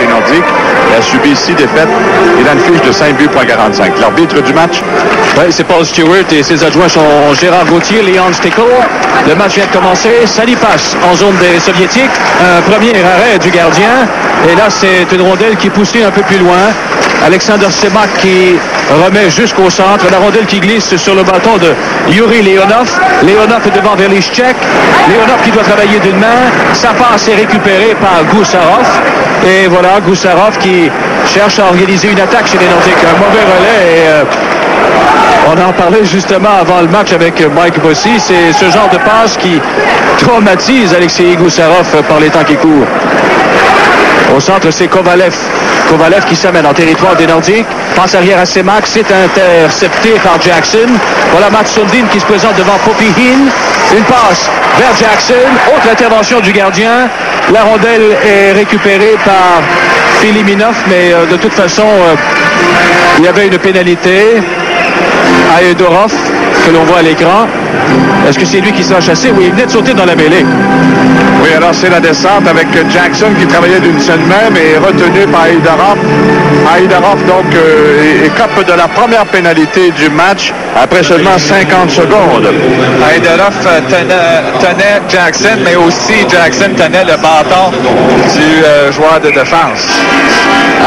des Nordiques. Il a subi 6 défaites. Il a une fiche de 5 buts pour 45. L'arbitre du match? Oui, c'est Paul Stewart et ses adjoints sont Gérard Gauthier, Leon Stickle. Le match vient de commencer. Ça y passe en zone des Soviétiques. Un premier arrêt du gardien. Et là, c'est une rondelle qui est poussée un peu plus loin. Alexander Semak qui remet jusqu'au centre. La rondelle qui glisse sur le bâton de Yuri Leonov. Leonov est devant Verlichchek. Leonov qui doit travailler d'une main. Sa passe est récupérée par Goussarov. Et voilà, Goussarov qui cherche à organiser une attaque chez les Nordiques. Un mauvais relais et on en parlait justement avant le match avec Mike Bossy. C'est ce genre de passe qui traumatise Alexei Goussarov par les temps qui courent. Au centre, c'est Kovalev. Kovalev qui s'amène en territoire des Nordiques. Passe arrière à Semak. C'est intercepté par Jackson. Voilà Mats Sundin qui se présente devant Popihin. Une passe vers Jackson. Autre intervention du gardien. La rondelle est récupérée par Filiminov, mais de toute façon, il y avait une pénalité à Edorov que l'on voit à l'écran. Est-ce que c'est lui qui sera chassé? Oui, il venait de sauter dans la mêlée. Oui, alors c'est la descente avec Jackson qui travaillait d'une seule main, mais retenu par Aidarov. Aidarov, donc, écope de la première pénalité du match après seulement 50 secondes. Aidarov tenait Jackson, mais aussi Jackson tenait le bâton du joueur de défense.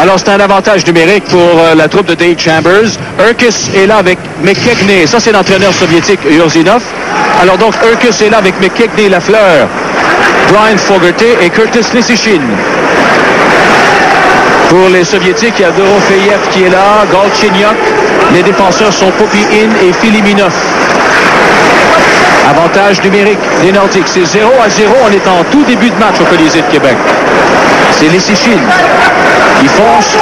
Alors, c'est un avantage numérique pour la troupe de Dave Chambers. Urkis est là avec McKechnie. Ça, c'est l'entraîneur soviétique Urzinov. Alors donc, Urkis est là avec McKechnie, Lafleur, Brian Fogarty et Curtis Lisichin. Pour les Soviétiques, il y a Dorofeyev qui est là, Galchenyuk. Les défenseurs sont Popihin et Filiminov. Avantage numérique des Nordiques. C'est 0-0. On est en tout début de match au Colisée de Québec. C'est Lisichin qui fonce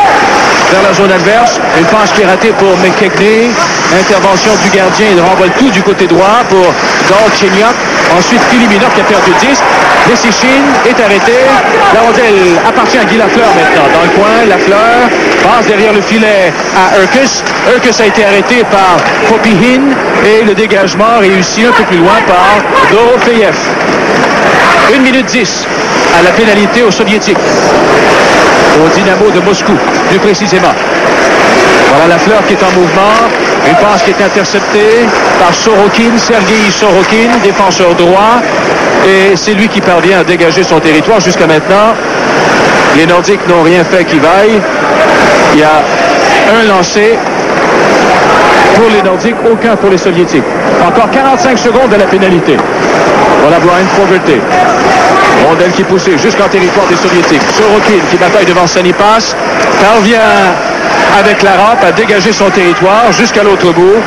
vers la zone adverse. Une passe qui est ratée pour McKechnie. Intervention du gardien. Il renvoie le tout du côté droit pour Galchenyuk. Ensuite, Filiminov qui a perdu le disque. Lisichin est arrêté. La rondelle appartient à Guy Lafleur maintenant. Dans le coin, Lafleur passe derrière le filet à Urkis. Urkis a été arrêté par Popihin et le dégagement réussi un peu plus loin par Dorofeyev. 1 minute 10 à la pénalité aux Soviétiques. Au Dynamo de Moscou, plus précisément. Voilà Lafleur qui est en mouvement. Une passe qui est interceptée par Sorokin, Sergei Sorokin, défenseur droit. Et c'est lui qui parvient à dégager son territoire jusqu'à maintenant. Les Nordiques n'ont rien fait qui vaille. Il y a un lancé pour les Nordiques, aucun pour les Soviétiques. Encore 45 secondes de la pénalité. Voilà Brian Fogarty. Rondelle qui est poussée jusqu'en territoire des Soviétiques. Sorokin qui bataille devant Sanipas parvient avec la rampe à dégager son territoire jusqu'à l'autre bout.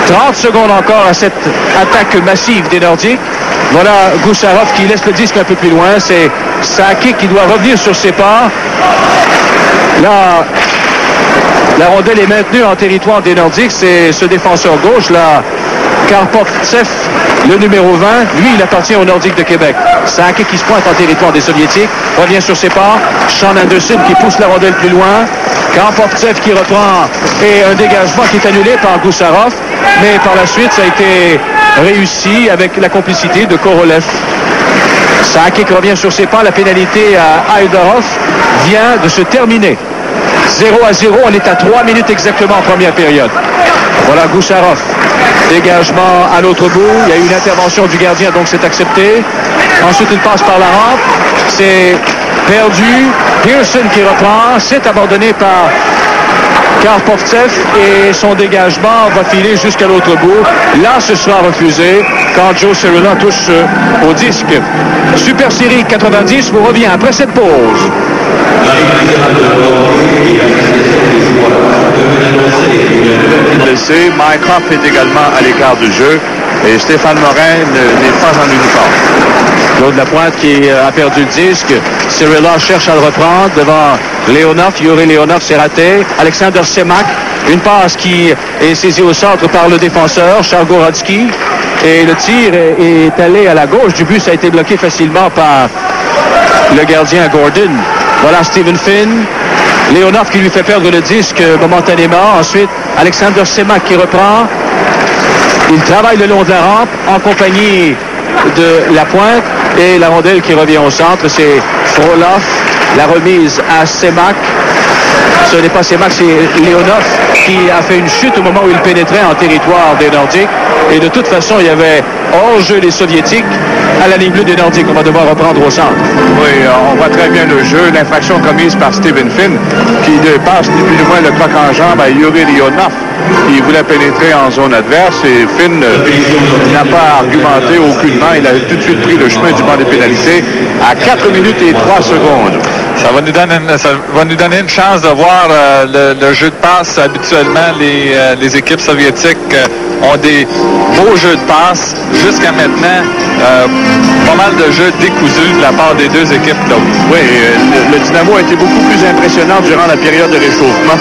30 secondes encore à cette attaque massive des Nordiques. Voilà Goussarov qui laisse le disque un peu plus loin. C'est Sakic qui doit revenir sur ses pas. Là, la rondelle est maintenue en territoire des Nordiques. C'est ce défenseur gauche, là, Karpovtsev, le numéro 20. Lui, il appartient aux Nordiques de Québec. Sakic qui se pointe en territoire des Soviétiques. Revient sur ses pas. Sean Anderson qui pousse la rondelle plus loin. Karpovtsev qui reprend. Et un dégagement qui est annulé par Goussarov. Mais par la suite, ça a été réussi avec la complicité de Korolev. Sakic revient sur ses pas. La pénalité à Aidarov vient de se terminer. 0-0. On est à 3 minutes exactement en première période. Voilà Goussarov. Dégagement à l'autre bout. Il y a eu une intervention du gardien, donc c'est accepté. Ensuite, il passe par la rampe. C'est perdu. Pearson qui reprend. C'est abandonné par Karpovtsev et son dégagement va filer jusqu'à l'autre bout. Là, ce sera refusé quand Joe Cirilla touche au disque. Super Série 90 vous revient après cette pause. Blessé, Mike Hoff est également à l'écart du jeu et Stéphane Morin n'est pas en uniforme. Claude Lapointe qui a perdu le disque. Cirilla cherche à le reprendre devant Leonov. Yuri Leonov s'est raté. Alexander Semak. Une passe qui est saisie au centre par le défenseur, Chargorodski. Et le tir est allé à la gauche du but. Ça a été bloqué facilement par le gardien Gordon. Voilà Stephen Finn. Leonov qui lui fait perdre le disque momentanément. Ensuite, Alexander Semak qui reprend. Il travaille le long de la rampe en compagnie de Lapointe. Et la rondelle qui revient au centre, c'est Frolov La remise à Semak. Ce n'est pas Semak, c'est Leonov qui a fait une chute au moment où il pénétrait en territoire des Nordiques. Et de toute façon, il y avait hors-jeu les Soviétiques à la ligne bleue des Nordiques. On va devoir reprendre au centre. Oui, on voit très bien le jeu. L'infraction commise par Stephen Finn qui dépasse ni plus ni moins le croc en jambe à Yuri Leonov qui voulait pénétrer en zone adverse. Et Finn n'a pas argumenté aucunement. Il a tout de suite pris le chemin du banc des pénalités à 4 minutes et 3 secondes. Ça va nous donner une chance de voir le jeu de passe. Habituellement, les équipes soviétiques ont des beaux jeux de passe. Jusqu'à maintenant, pas mal de jeux décousus de la part des deux équipes. Oui, le Dynamo a été beaucoup plus impressionnant durant la période de réchauffement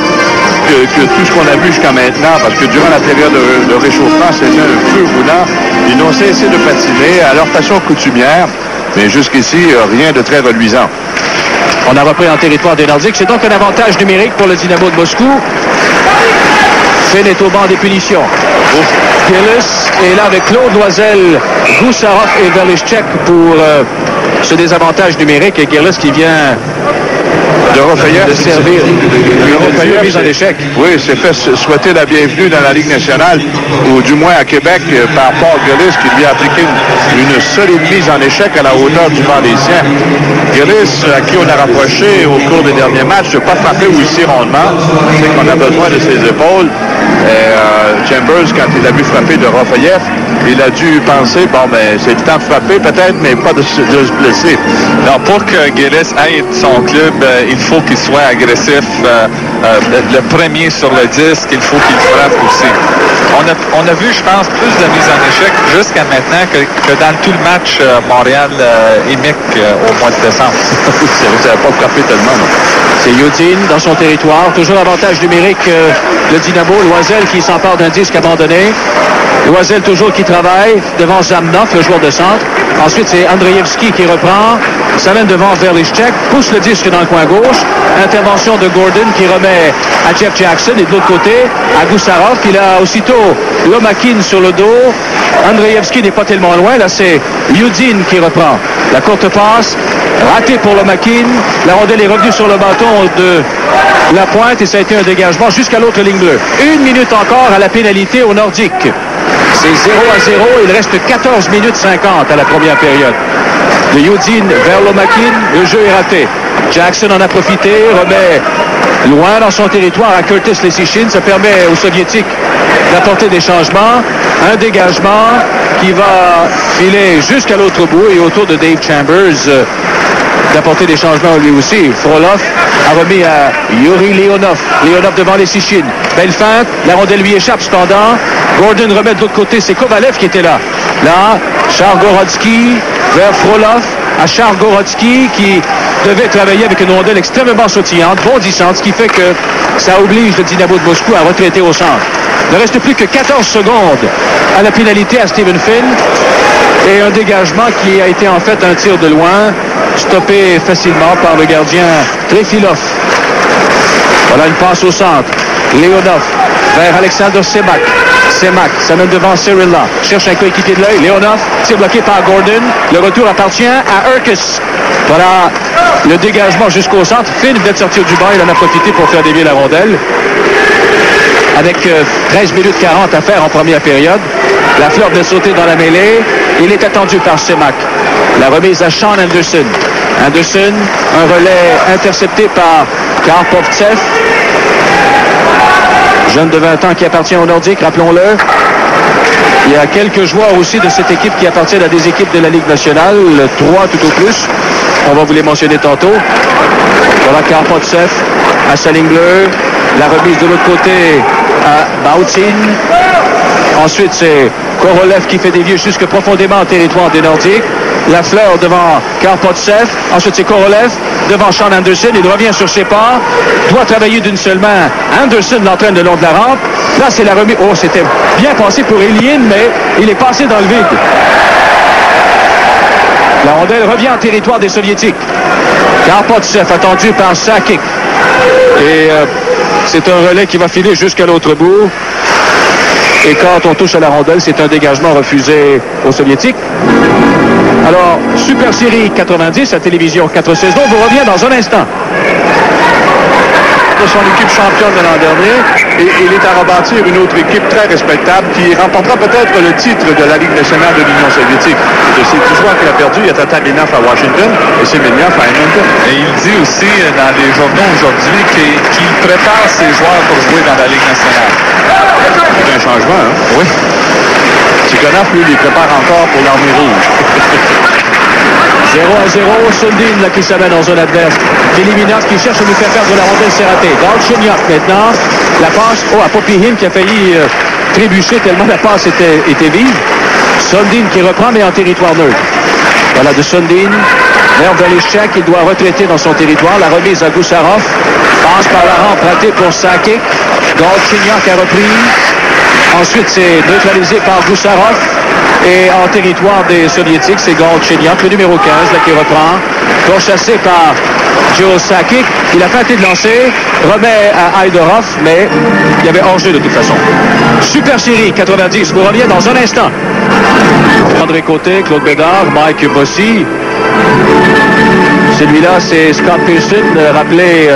que tout ce qu'on a vu jusqu'à maintenant, parce que durant la période de réchauffement, c'était un feu roulant. Ils n'ont cessé de patiner à leur façon coutumière, mais jusqu'ici, rien de très reluisant. On a repris en territoire des Nordiques. C'est donc un avantage numérique pour le Dynamo de Moscou. Finn est au banc des punitions. Gillis est là avec Claude Loisel, Goussarov et Verlichek pour ce désavantage numérique. Et Gillis qui vient de Rofayev de servir. Rofayev mise en échec. Oui, s'est fait souhaiter la bienvenue dans la Ligue nationale, ou du moins à Québec, par Paul Gillis, qui lui a appliqué une solide mise en échec à la hauteur du banc des siens. Gillis, à qui on a rapproché au cours des derniers matchs, de ne pas frapper aussi rondement. C'est qu'on a besoin de ses épaules. Chambers, quand il a vu frapper de Rofayev, il a dû penser, bon, ben, c'est le temps de frapper peut-être, mais pas de se blesser. Alors, pour que Gillis aide son club, il faut qu'il soit agressif. Le premier sur le disque, il faut qu'il frappe aussi. On a vu, je pense, plus de mise en échec jusqu'à maintenant que dans tout le match Montréal-Imic au mois de décembre. Ça n'a pas frappé tellement. C'est Yudin dans son territoire. Toujours avantage numérique le Dynamo. Loisel qui s'empare d'un disque abandonné. Loisel toujours qui travaille devant Zamnov, le joueur de centre. Ensuite, c'est Andreevski qui reprend. S'amène devant Verlichek. Pousse le disque dans le coin gauche. Intervention de Gordon qui remet à Jeff Jackson. Et de l'autre côté, à Goussarov. Il a aussitôt Lomakin sur le dos. Andreevski n'est pas tellement loin. Là, c'est Yudin qui reprend. La courte passe. Ratée pour Lomakin. La rondelle est revenue sur le bâton de la pointe et ça a été un dégagement jusqu'à l'autre ligne bleue. 1 minute encore à la pénalité au Nordique. C'est 0-0. Il reste 14 minutes 50 à la première période. De Yudin vers Lomakin, le jeu est raté. Jackson en a profité, remet loin dans son territoire à Curtis Lesichin. Ça permet aux Soviétiques d'apporter des changements. Un dégagement qui va filer jusqu'à l'autre bout et autour de Dave Chambers d'apporter des changements lui aussi. Frolov a remis à Yuri Leonov. Leonov devant Lesichin. Belle feinte. La rondelle lui échappe cependant. Gordon remet de l'autre côté. C'est Kovalev qui était là. Là, Chargorodsky vers Frolov. À Chargorodsky qui devait travailler avec une rondelle extrêmement sautillante, bondissante, ce qui fait que ça oblige le Dynamo de Moscou à retraiter au centre. Il ne reste plus que 14 secondes à la pénalité à Stephen Finn et un dégagement qui a été en fait un tir de loin, stoppé facilement par le gardien Trefilov. Voilà une passe au centre. Leonov vers Alexander Semak. Semak s'amène devant Cyrilla. Cherche un coéquipier de l'œil. Leonov, c'est bloqué par Gordon. Le retour appartient à Urkes. Voilà le dégagement jusqu'au centre. Finn vient de sortir du banc. Il en a profité pour faire dévier la rondelle. Avec 13 minutes 40 à faire en première période. La fleur de sauter dans la mêlée. Il est attendu par Semak. La remise à Sean Anderson. Anderson, un relais intercepté par Karpovtsev. Jeune de 20 ans qui appartient au Nordique, rappelons-le. Il y a quelques joueurs aussi de cette équipe qui appartiennent à des équipes de la Ligue nationale, 3 tout au plus. On va vous les mentionner tantôt. Voilà Karpovtsev à sa ligne bleue. La remise de l'autre côté à Bautzin. Ensuite, c'est Korolev qui fait dévier jusque profondément en territoire des Nordiques. La fleur devant Karpovtsev. Ensuite, c'est Korolev devant Sean Anderson. Il revient sur ses pas. Doit travailler d'une seule main. Anderson l'entraîne le long de la rampe. Là, c'est la remise. Oh, c'était bien passé pour Ilyin, mais il est passé dans le vide. La rondelle revient en territoire des Soviétiques. Karpovtsev attendu par Sakic. Et c'est un relais qui va filer jusqu'à l'autre bout. Et quand on touche à la rondelle, c'est un dégagement refusé aux Soviétiques. Alors, Super Série 90 à télévision 4 saisons vous revient dans un instant. De son équipe championne de l'an dernier et il est à rebâtir une autre équipe très respectable qui remportera peut-être le titre de la Ligue nationale de l'Union soviétique. C'est 10 joueurs qu'il a perdu. Il y a Tatarinov à Washington et Semenov à Edmonton. Et il dit aussi dans les journaux aujourd'hui qu'il prépare ses joueurs pour jouer dans la Ligue nationale. C'est un changement, hein? Oui. Tikhonov, lui, les prépare encore pour l'Armée rouge. 0-0, Sundin là, qui s'amène en zone adverse. Filiminov qui cherche à lui faire perdre la rondelle, c'est raté. Galchenyuk maintenant, la passe à Popihin qui a failli trébucher tellement la passe était vive. Sundin qui reprend mais en territoire neutre. Voilà de Sundin vers Velishek, il doit retraiter dans son territoire. La remise à Goussarov, passe par la rampe ratée pour Sakic. Galchenyuk a repris. Ensuite, c'est neutralisé par Goussarov. Et en territoire des Soviétiques, c'est Galchenyuk, le numéro 15, là, qui reprend. Pourchassé par Joe Sakic. Il a tenté de lancer, remet à Haïdorov, mais il y avait hors-jeu de toute façon. Super Série 90, vous revient dans un instant. André Côté, Claude Bédard, Mike Bossy. Celui-là, c'est Scott Pearson, rappelé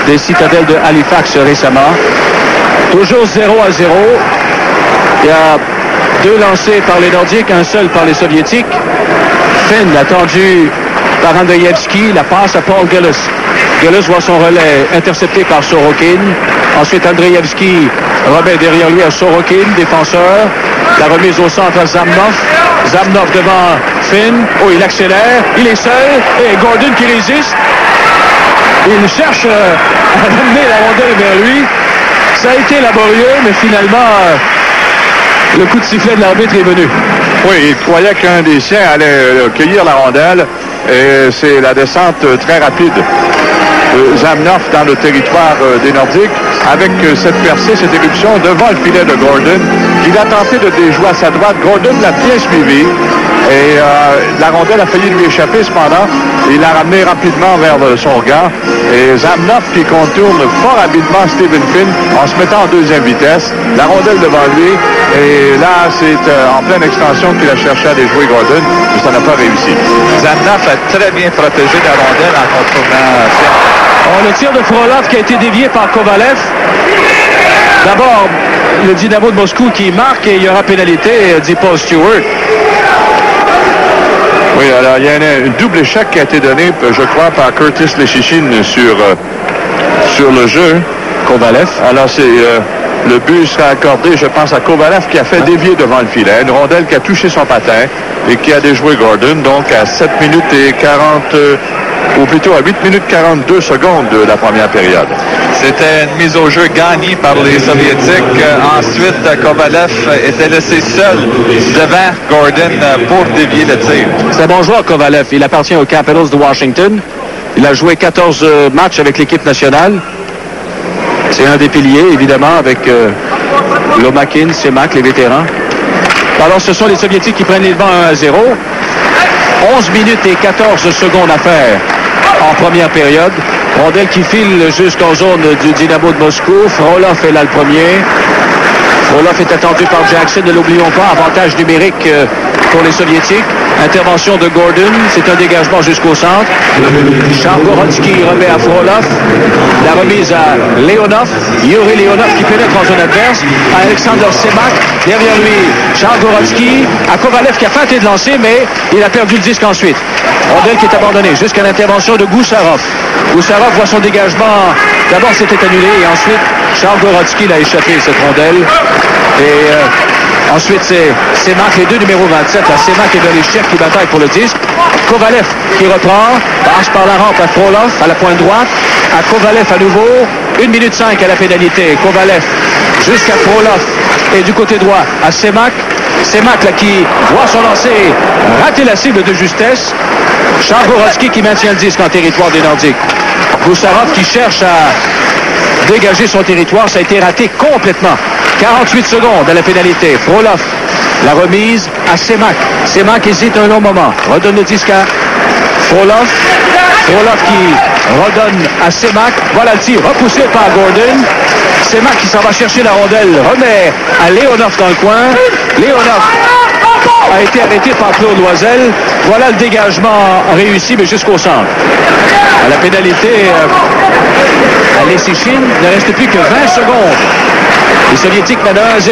des Citadelles de Halifax récemment. Toujours 0-0. Il y a 2 lancés par les Nordiques, un seul par les Soviétiques. Finn attendu par Andreevski, la passe à Paul Gillis. Gillis voit son relais intercepté par Sorokin. Ensuite, Andreevski remet derrière lui à Sorokin, défenseur. La remise au centre à Zamnov. Zamnov devant Finn. Oh, il accélère. Il est seul. Et Gordon qui résiste. Il cherche à ramener la rondelle vers lui. Ça a été laborieux, mais finalement, le coup de sifflet de l'arbitre est venu. Oui, il croyait qu'un des siens allait cueillir la rondelle. Et c'est la descente très rapide. Zamnov dans le territoire des Nordiques avec cette percée, cette éruption devant le filet de Gordon. Il a tenté de déjouer à sa droite. Gordon l'a bien suivi et la rondelle a failli lui échapper cependant. Il l'a ramené rapidement vers son regard. Et Zamnov qui contourne fort habilement Stephen Finn en se mettant en deuxième vitesse. La rondelle devant lui. Et là, c'est en pleine extension qu'il a cherché à déjouer Gordon, mais ça n'a pas réussi. Zamnov a très bien protégé la rondelle en contournant Finn. Le tir de Frolov qui a été dévié par Kovalev. D'abord, le Dynamo de Moscou qui marque et il y aura pénalité, dit Paul Stewart. Oui, alors il y a un double échec qui a été donné, je crois, par Curtis Leschyshyn sur le jeu. Kovalev. Alors c'est le but sera accordé, je pense, à Kovalev qui a fait dévier devant le filet. Une rondelle qui a touché son patin et qui a déjoué Gordon, donc à 7 minutes et 40... ou plutôt à 8 minutes 42 secondes de la première période. C'était une mise au jeu gagnée par les Soviétiques. Ensuite, Kovalev était laissé seul devant Gordon pour dévier le tir. C'est un bon joueur, Kovalev. Il appartient aux Capitals de Washington. Il a joué 14 matchs avec l'équipe nationale. C'est un des piliers, évidemment, avec Lomakin, Semak, les vétérans. Alors, ce sont les Soviétiques qui prennent les devants 1-0. 11 minutes et 14 secondes à faire en première période. Rondelle qui file jusqu'en zone du Dynamo de Moscou. Frolov est là le premier. Frolov est attendu par Jackson, ne l'oublions pas. Avantage numérique pour les Soviétiques. Intervention de Gordon. C'est un dégagement jusqu'au centre. Chargorodsky remet à Frolov. La remise à Leonov. Yuri Leonov qui pénètre en zone adverse. À Alexander Semak. Derrière lui, Chargorodsky. À Kovalev qui a tenté de lancer, mais il a perdu le disque ensuite. Rondelle qui est abandonnée jusqu'à l'intervention de Goussarov. Goussarov voit son dégagement. D'abord, c'était annulé et ensuite, Chargorodsky l'a échappé, cette rondelle. Et ensuite, c'est Semak, les deux numéros 27. Là, Semak et Velishek qui bataillent pour le disque. Kovalev qui reprend, passe par la rampe à Frolov, à la pointe droite. À Kovalev à nouveau. 1 minute 5 à la pénalité. Kovalev jusqu'à Frolov. Et du côté droit à Semak. Semak là, qui voit son lancer rater la cible de justesse. Chargorodsky qui maintient le disque en territoire des Nordiques. Goussarov qui cherche à dégager son territoire. Ça a été raté complètement. 48 secondes à la pénalité. Frolov, la remise à Semak. Semak hésite un long moment. Redonne le disque à Frolov. Frolov qui redonne à Semak. Voilà le tir repoussé par Gordon. Semak qui s'en va chercher la rondelle. Remet à Leonov dans le coin. Leonov a été arrêté par Claude Loisel. Voilà le dégagement réussi, mais jusqu'au centre. À la pénalité à Lessichin, il ne reste plus que 20 secondes. Les Soviétiques mènent 1-0.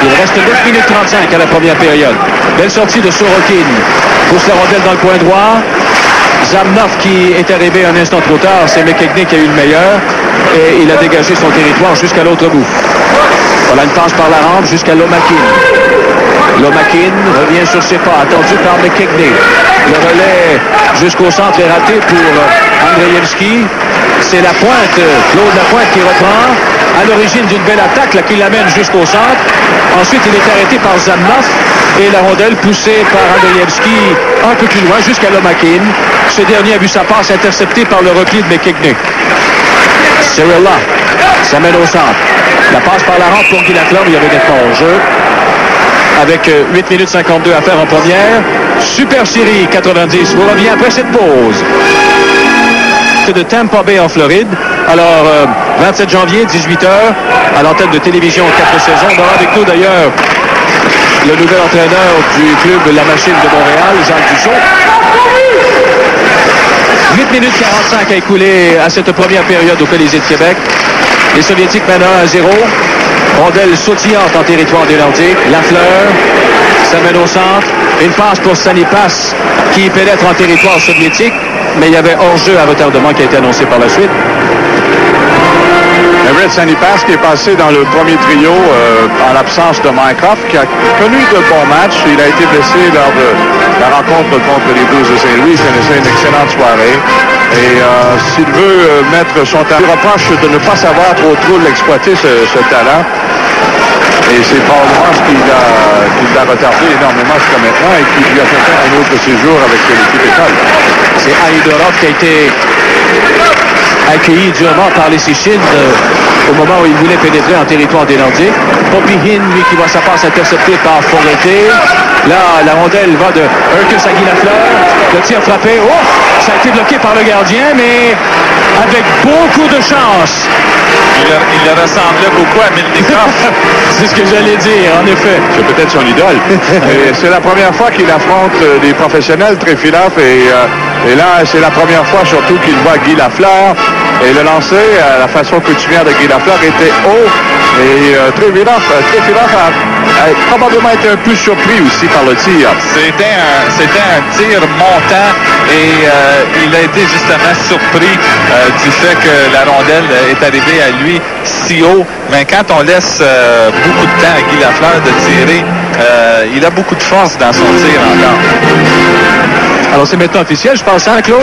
Il reste 9 minutes 35 à la première période. Belle sortie de Sorokin. Pousse la rondelle dans le coin droit. Zamnov qui est arrivé un instant trop tard. C'est McKechnie qui a eu le meilleur. Et il a dégagé son territoire jusqu'à l'autre bout. Voilà une passe par la rampe jusqu'à Lomakin. Lomakin revient sur ses pas, attendu par McKechnie. Le relais jusqu'au centre est raté pour Andrejewski. C'est Lapointe, Claude Lapointe qui reprend à l'origine d'une belle attaque là, qui l'amène jusqu'au centre. Ensuite, il est arrêté par Zamnov et la rondelle poussée par Andrejewski un peu plus loin jusqu'à Lomakin. Ce dernier a vu sa passe interceptée par le repli de McKechnie. Cirilla, ça mène au centre. La passe par la rampe pour Guy Lafleur, il y avait des pas en jeu. Avec 8 minutes 52 à faire en première. Super Série 90. On revient après cette pause. De Tampa Bay en Floride. Alors, 27 janvier, 18h, à l'antenne de télévision 4 saisons. On aura avec nous d'ailleurs le nouvel entraîneur du club La Machine de Montréal, Jacques Dussault. 8 minutes 45 à écouler à cette première période au Colisée de Québec. Les Soviétiques mènent 1-0. Rondelle sautillante en territoire des Nordiques. Lafleur, ça mène au centre. Une passe pour Sanipas qui pénètre en territoire soviétique. Mais il y avait hors-jeu à retardement qui a été annoncé par la suite. Everett Sanipas qui est passé dans le premier trio en l'absence de Mycroft, qui a connu de bons matchs. Il a été blessé lors de la rencontre contre les Blues de Saint-Louis. Il connaissait une excellente soirée. Et s'il veut mettre son talent, il reproche de ne pas savoir trop l'exploiter, ce talent. Et c'est probablement ce qui l'a retardé énormément jusqu'à maintenant et qui lui a fait faire un autre séjour avec l'équipe école. C'est Aïdorov qui a été accueilli durement par les Sichin au moment où il voulait pénétrer en territoire des Nordiques. Popihin, lui, qui voit sa passe interceptée par Forreté. Là, la rondelle va de Urkus à Guy Lafleur. Le tir frappé. Oh! Ça a été bloqué par le gardien, mais avec beaucoup de chance. Il ressemblait beaucoup à Milnikov. C'est ce que j'allais dire, en effet. C'est peut-être son idole. Et c'est la première fois qu'il affronte des professionnels, Trefilov, et là, c'est la première fois surtout qu'il voit Guy Lafleur. Et le lancer, à la façon coutumière de Guy Lafleur, était haut. Et Trefilov a probablement été un peu surpris aussi par le tir. C'était un tir montant et il a été justement surpris du fait que la rondelle est arrivée à lui si haut. Mais quand on laisse beaucoup de temps à Guy Lafleur de tirer, il a beaucoup de force dans son tir encore. Alors c'est maintenant officiel, je pense, hein, Claude?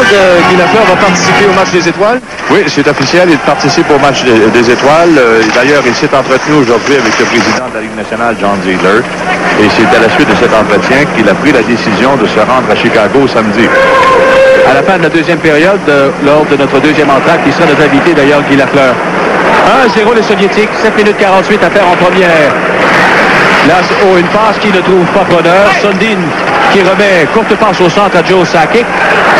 Guy Lafleur va participer au match des étoiles? Oui, c'est officiel. Il participe au match des étoiles. D'ailleurs, il s'est entretenu aujourd'hui avec le président de la Ligue nationale, John Ziegler. Et c'est à la suite de cet entretien qu'il a pris la décision de se rendre à Chicago samedi. À la fin de la deuxième période, lors de notre deuxième entracte, qui sera notre invité d'ailleurs, Guy Lafleur. 1-0 les Soviétiques, 7 minutes 48 à faire en première. Là, une passe qui ne trouve pas preneur. Sundin qui remet courte passe au centre à Joe Sakic.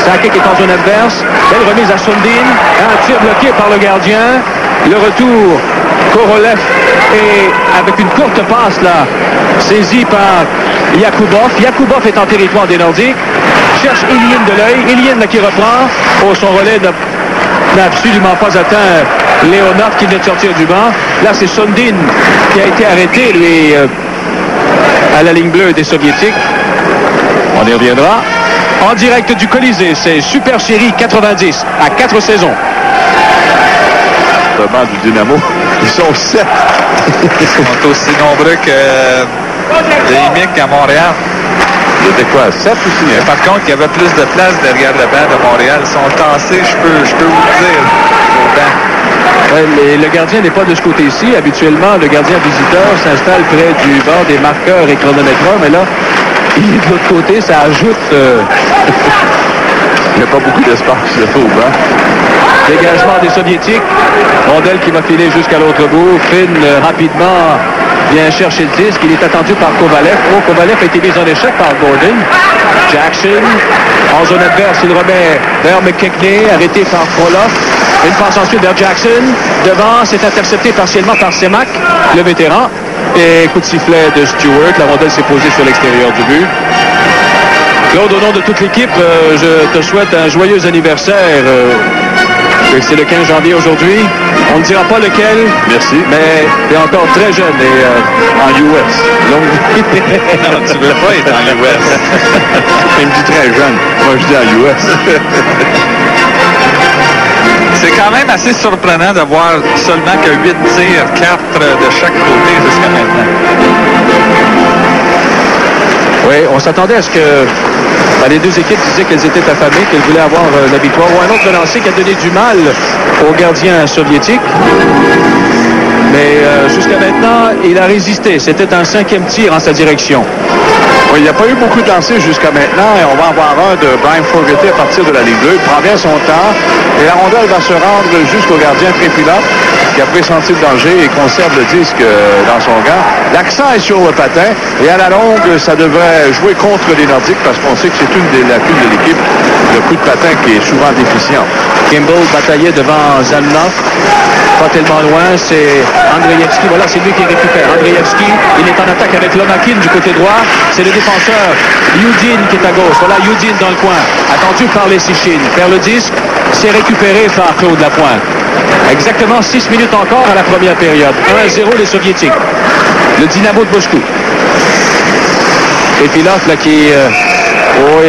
Sakic est en zone adverse. Belle remise à Sundin. Un tir bloqué par le gardien. Le retour, Korolev et avec une courte passe là, saisi par Yakubov. Yakubov est en territoire des Nordiques. Cherche Ilyin de l'œil. Ilyin là, qui reprend. Oh, son relais n'a absolument pas atteint Leonard qui vient de sortir du banc. Là, c'est Sundin qui a été arrêté, lui, à la ligne bleue des Soviétiques. On y reviendra. En direct du Colisée, c'est Super Série 90 à 4 saisons. Le banc du Dynamo, ils sont 7. Ils sont aussi nombreux que les Mics à Montréal. C'était quoi, 7 aussi? Hein? Par contre, il y avait plus de place derrière le banc de Montréal. Ils sont tassés, je peux vous le dire, au banc. Ouais, le gardien n'est pas de ce côté-ci. Habituellement, le gardien visiteur s'installe près du bord des marqueurs et chronométreurs, mais là, il est de l'autre côté, ça ajoute... Il n'y a pas beaucoup d'espace au banc. Dégagement des Soviétiques. Rondelle qui va filer jusqu'à l'autre bout. Finn rapidement vient chercher le disque. Il est attendu par Kovalev. Oh, Kovalev a été mis en échec par Gordon. Jackson, en zone adverse, il remet vers McKechnie, arrêté par Frolov. Une passe ensuite vers Jackson. Devant, c'est intercepté partiellement par Semak, le vétéran. Et coup de sifflet de Stewart. La rondelle s'est posée sur l'extérieur du but. Claude, au nom de toute l'équipe, je te souhaite un joyeux anniversaire. C'est le 15 janvier aujourd'hui. On ne dira pas lequel. Merci. Mais tu es encore très jeune et en US. Non, tu ne veux pas être en US. Il me dit très jeune. Moi, je dis en US. C'est quand même assez surprenant de voir seulement que 8 tirs, 4 de chaque côté jusqu'à maintenant. Oui, on s'attendait à ce que les deux équipes disaient qu'elles étaient affamées, qu'elles voulaient avoir la victoire. Ou un autre lancé qui a donné du mal au gardien soviétique. Mais jusqu'à maintenant, il a résisté. C'était un 5e tir en sa direction. Oui, il n'y a pas eu beaucoup de lancers jusqu'à maintenant et on va en voir un de Brian Fogarty à partir de la ligne 2. Il prend bien son temps et la rondelle va se rendre jusqu'au gardien Trefilov qui a pressenti le danger et conserve le disque dans son gant. L'accent est sur le patin et à la longue, ça devrait jouer contre les Nordiques parce qu'on sait que c'est une des lacunes de l'équipe, le coup de patin qui est souvent déficient. Kimball bataillait devant Zalnov. Pas tellement loin, c'est Andreevski. Voilà, c'est lui qui récupère. Andreevski, il est en attaque avec Lomakin du côté droit. C'est le défenseur Yudin qui est à gauche. Voilà, Yudin dans le coin. Attendu par les Sichines. Vers le disque, c'est récupéré par Claude Lapointe. Exactement 6 minutes encore à la première période. 1-0 les Soviétiques. Le Dynamo de Moscou. Et Filov, là, qui...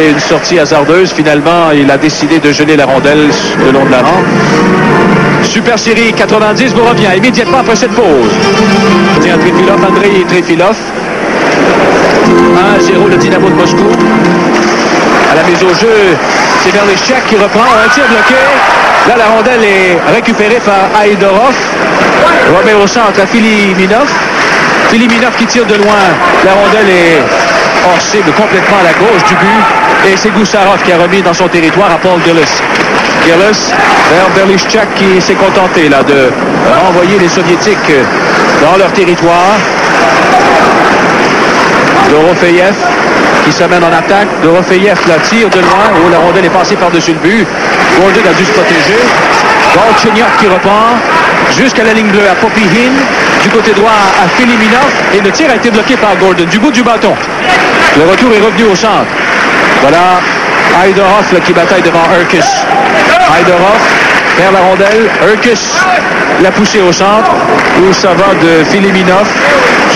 une sortie hasardeuse. Finalement, il a décidé de geler la rondelle le long de la rampe. Super Série 90 vous revient immédiatement après cette pause. Tiens, Trefilov, Andrei Trefilov. 1-0 le Dynamo de Moscou. À la mise au jeu, c'est Berlechak qui reprend. Un tir bloqué. Là, la rondelle est récupérée par Aïdorov. Remet au centre à Filiminov. Filiminov qui tire de loin. La rondelle est hors cible complètement à la gauche du but. Et c'est Goussarov qui a remis dans son territoire à Paul Gillis. Gillis vers Berlechak qui s'est contenté là de renvoyer les Soviétiques dans leur territoire. Dorofeyev qui se mène en attaque. Dorofeyev la tire de loin. Oh, la rondelle est passée par-dessus le but. Gordon a dû se protéger. Galchenyuk qui reprend jusqu'à la ligne bleue à Popihin. Du côté droit à Filiminov. Et le tir a été bloqué par Gordon du bout du bâton. Le retour est revenu au centre. Voilà Aïdorov qui bataille devant Urkis. Aïdorov perd la rondelle. Urkis l'a poussé au centre où ça va de Filiminov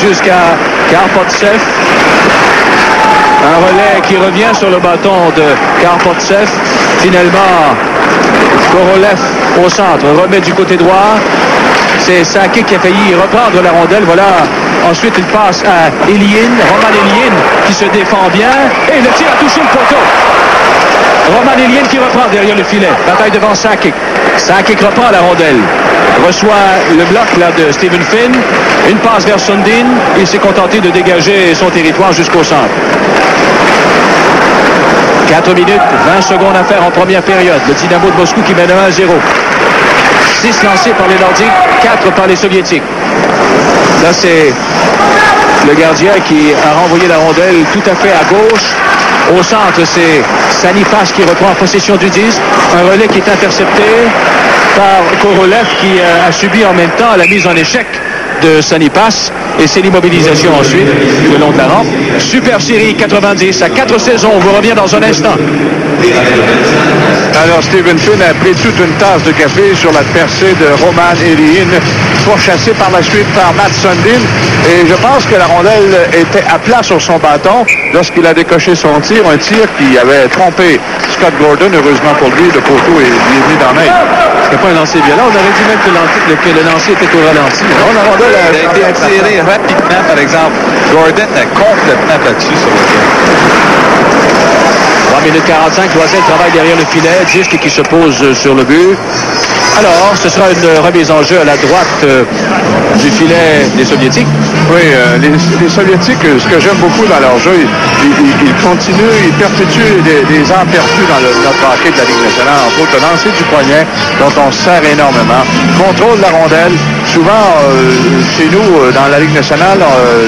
jusqu'à Karpovtsev. Un relais qui revient sur le bâton de Karpovtsev. Finalement, Korolev au centre remet du côté droit. C'est Sakic qui a failli reprendre la rondelle. Voilà. Ensuite, il passe à Ilyin, Roman Ilyin qui se défend bien. Et le tir a touché le poteau. Roman Ilyin qui reprend derrière le filet. Bataille devant Sakic. Sakic reprend la rondelle. Reçoit le bloc là, de Stephen Finn. Une passe vers Sundin. Il s'est contenté de dégager son territoire jusqu'au centre. 4 minutes, 20 secondes à faire en première période. Le Dynamo de Moscou qui mène 1-0. 6 lancés par les Nordiques, 4 par les Soviétiques. Là, c'est le gardien qui a renvoyé la rondelle tout à fait à gauche. Au centre, c'est Sanipas qui reprend possession du disque. Un relais qui est intercepté par Korolev qui a subi en même temps la mise en échec de Sanipas. Et c'est l'immobilisation ensuite le long de la rampe. Super Série 90 à 4 saisons. On vous revient dans un instant. Alors, Stephen Finn a pris toute une tasse de café sur la percée de Roman Ilyin, pourchassé par la suite par Matt Sundin. Et je pense que la rondelle était à plat sur son bâton lorsqu'il a décoché son tir. Un tir qui avait trompé Scott Gordon. Heureusement pour lui, le poteau est venu dans l'air. C'était pas un lancer violent. On aurait dit même que le lancer était au ralenti. Non, la rondelle a été attirée rapidement, par exemple. Gordon a complètement battu sur le jeu. 3 minutes 45, Loisel travaille derrière le filet, disque qui se pose sur le but. Alors, ce sera une remise en jeu à la droite du filet des Soviétiques. Oui, les Soviétiques, ce que j'aime beaucoup dans leur jeu, ils continuent, ils perpétuent des ans perdus dans notre hockey de la Ligue nationale. Entre autres, le lancer du poignet, dont on se sert énormément. Contrôle de la rondelle. Souvent, chez nous, dans la Ligue nationale,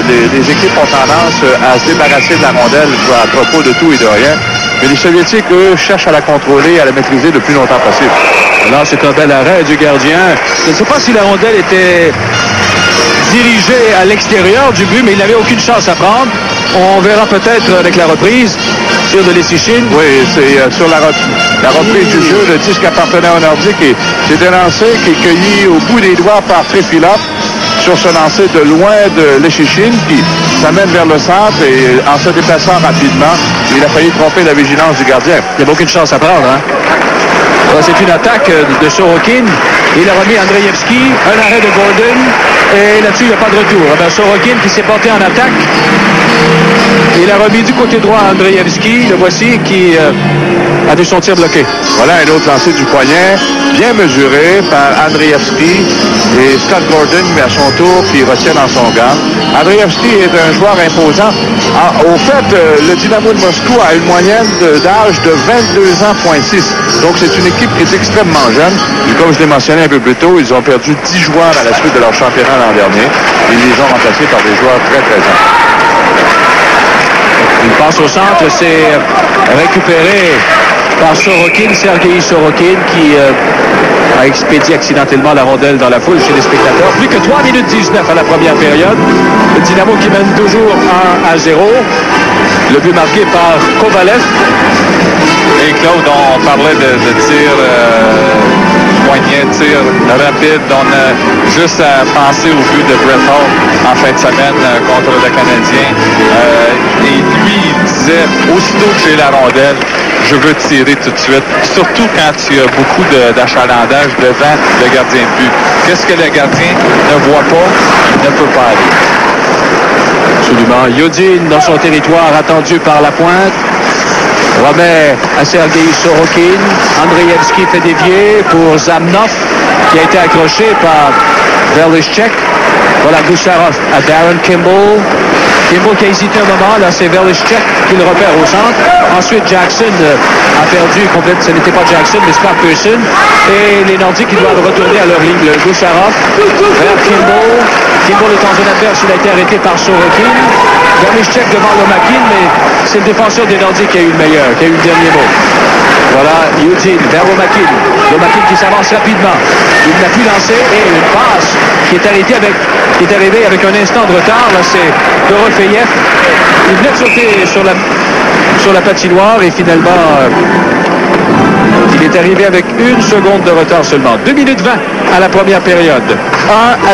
les équipes ont tendance à se débarrasser de la rondelle à propos de tout et de rien. Mais les Soviétiques, eux, cherchent à la contrôler, à la maîtriser le plus longtemps possible. Là, c'est un bel arrêt du gardien. Je ne sais pas si la rondelle était dirigé à l'extérieur du but, mais il n'avait aucune chance à prendre. On verra peut-être avec la reprise. Tir de Leschyshyn. Oui, c'est sur la reprise du jeu. Le disque appartenait au Nordique et c'était lancé qui est cueilli au bout des doigts par Trefilov sur ce lancer de loin de Leschyshyn qui s'amène vers le centre et en se déplaçant rapidement, il a failli tromper la vigilance du gardien. Il n'y a aucune chance à prendre, hein? C'est une attaque de Sorokin. Il a remis Andreevski, un arrêt de Gordon, et là-dessus, il n'y a pas de retour. Sorokin qui s'est porté en attaque. Il a remis du côté droit Andreevski, le voici, qui a vu son tir bloqué. Voilà un autre lancer du poignet, bien mesuré par Andreevski. Et Scott Gordon, à son tour, qui retient dans son gant. Andreevski est un joueur imposant. Au fait, le Dynamo de Moscou a une moyenne d'âge de 22 ans, .6. Donc, c'est une équipe qui est extrêmement jeune. Et comme je l'ai mentionné un peu plus tôt, ils ont perdu 10 joueurs à la suite de leur championnat l'an dernier. Ils les ont remplacés par des joueurs très, très jeunes. Une passe au centre, c'est récupéré par Sorokin, Sergei Sorokin, qui a expédié accidentellement la rondelle dans la foule chez les spectateurs. Plus que 3 minutes 19 à la première période. Le Dynamo qui mène toujours 1-0. Le but marqué par Kovalev. Et Claude, on parlait de tir poignet, tir rapide. On a juste à penser au but de Brett Hall en fin de semaine contre le Canadien. Et lui, il disait, aussitôt que j'ai la rondelle, je veux tirer tout de suite. Surtout quand il y a beaucoup d'achalandage devant le gardien de but. Qu'est-ce que le gardien ne voit pas, ne peut pas aller. Absolument. Yodin dans son territoire, attendu par la pointe. Remet à Sergei Sorokin. Andreevski fait dévier pour Zamnov, qui a été accroché par Verlischek. Voilà Gusarov à Darren Kimball. Kimball qui a hésité un moment. Là, c'est Verlischek qui le repère au centre. Ensuite, Jackson a perdu complètement. Ce n'était pas Jackson, mais Scott Pearson. Et les Nordiques qui doivent retourner à leur ligne. Le Gusarov vers Kimball. Kimball est en zone adverse. Il a été arrêté par Sorokin. Verlischek devant Lomakin, mais c'est le défenseur des Nordiques qui a eu le meilleur, qui a eu le dernier mot. Voilà, Eugene vers Lomakin. Lomakin qui s'avance rapidement. Il n'a plus lancé et une passe qui est arrivée avec un instant de retard. Là, c'est Dorofeyev. Il venait de sauter sur la patinoire et finalement, il est arrivé avec 1 seconde de retard seulement. 2 minutes 20 à la première période.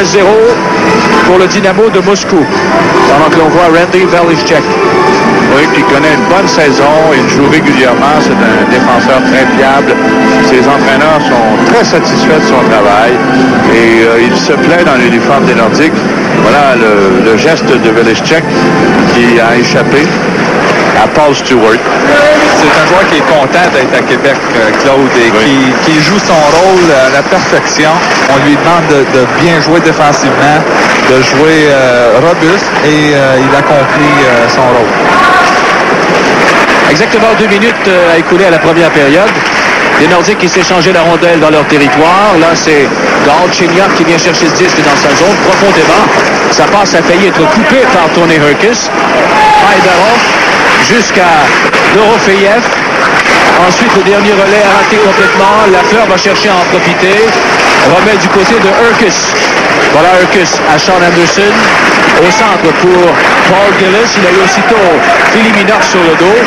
1-0 pour le Dynamo de Moscou. Pendant que l'on voit Randy Verlischek. Oui, qui connaît une bonne saison. Il joue régulièrement. C'est un défenseur très fiable. Ses entraîneurs sont très satisfaits de son travail. Et il se plaît dans l'uniforme des Nordiques. Voilà le geste de Verlischek qui a échappé à Paul Stewart. C'est un joueur qui est content d'être à Québec, Claude, et qui joue son rôle à la perfection. On lui demande de bien jouer défensivement, de jouer robuste, et il accomplit son rôle. Exactement 2 minutes à écouler à la première période. Les Nordiques qui s'échangeaient la rondelle dans leur territoire. Là, c'est Galchenyuk qui vient chercher le disque dans sa zone profondément. Sa passe a failli être coupée par Tony Herkis. Haydarov jusqu'à Dorofeyev. Ensuite, le dernier relais a raté complètement. Lafleur va chercher à en profiter. Remet du côté de Herkis. Voilà Herkis à Sean Anderson. Au centre pour Paul Gillis. Il a eu aussitôt Philly Minox sur le dos.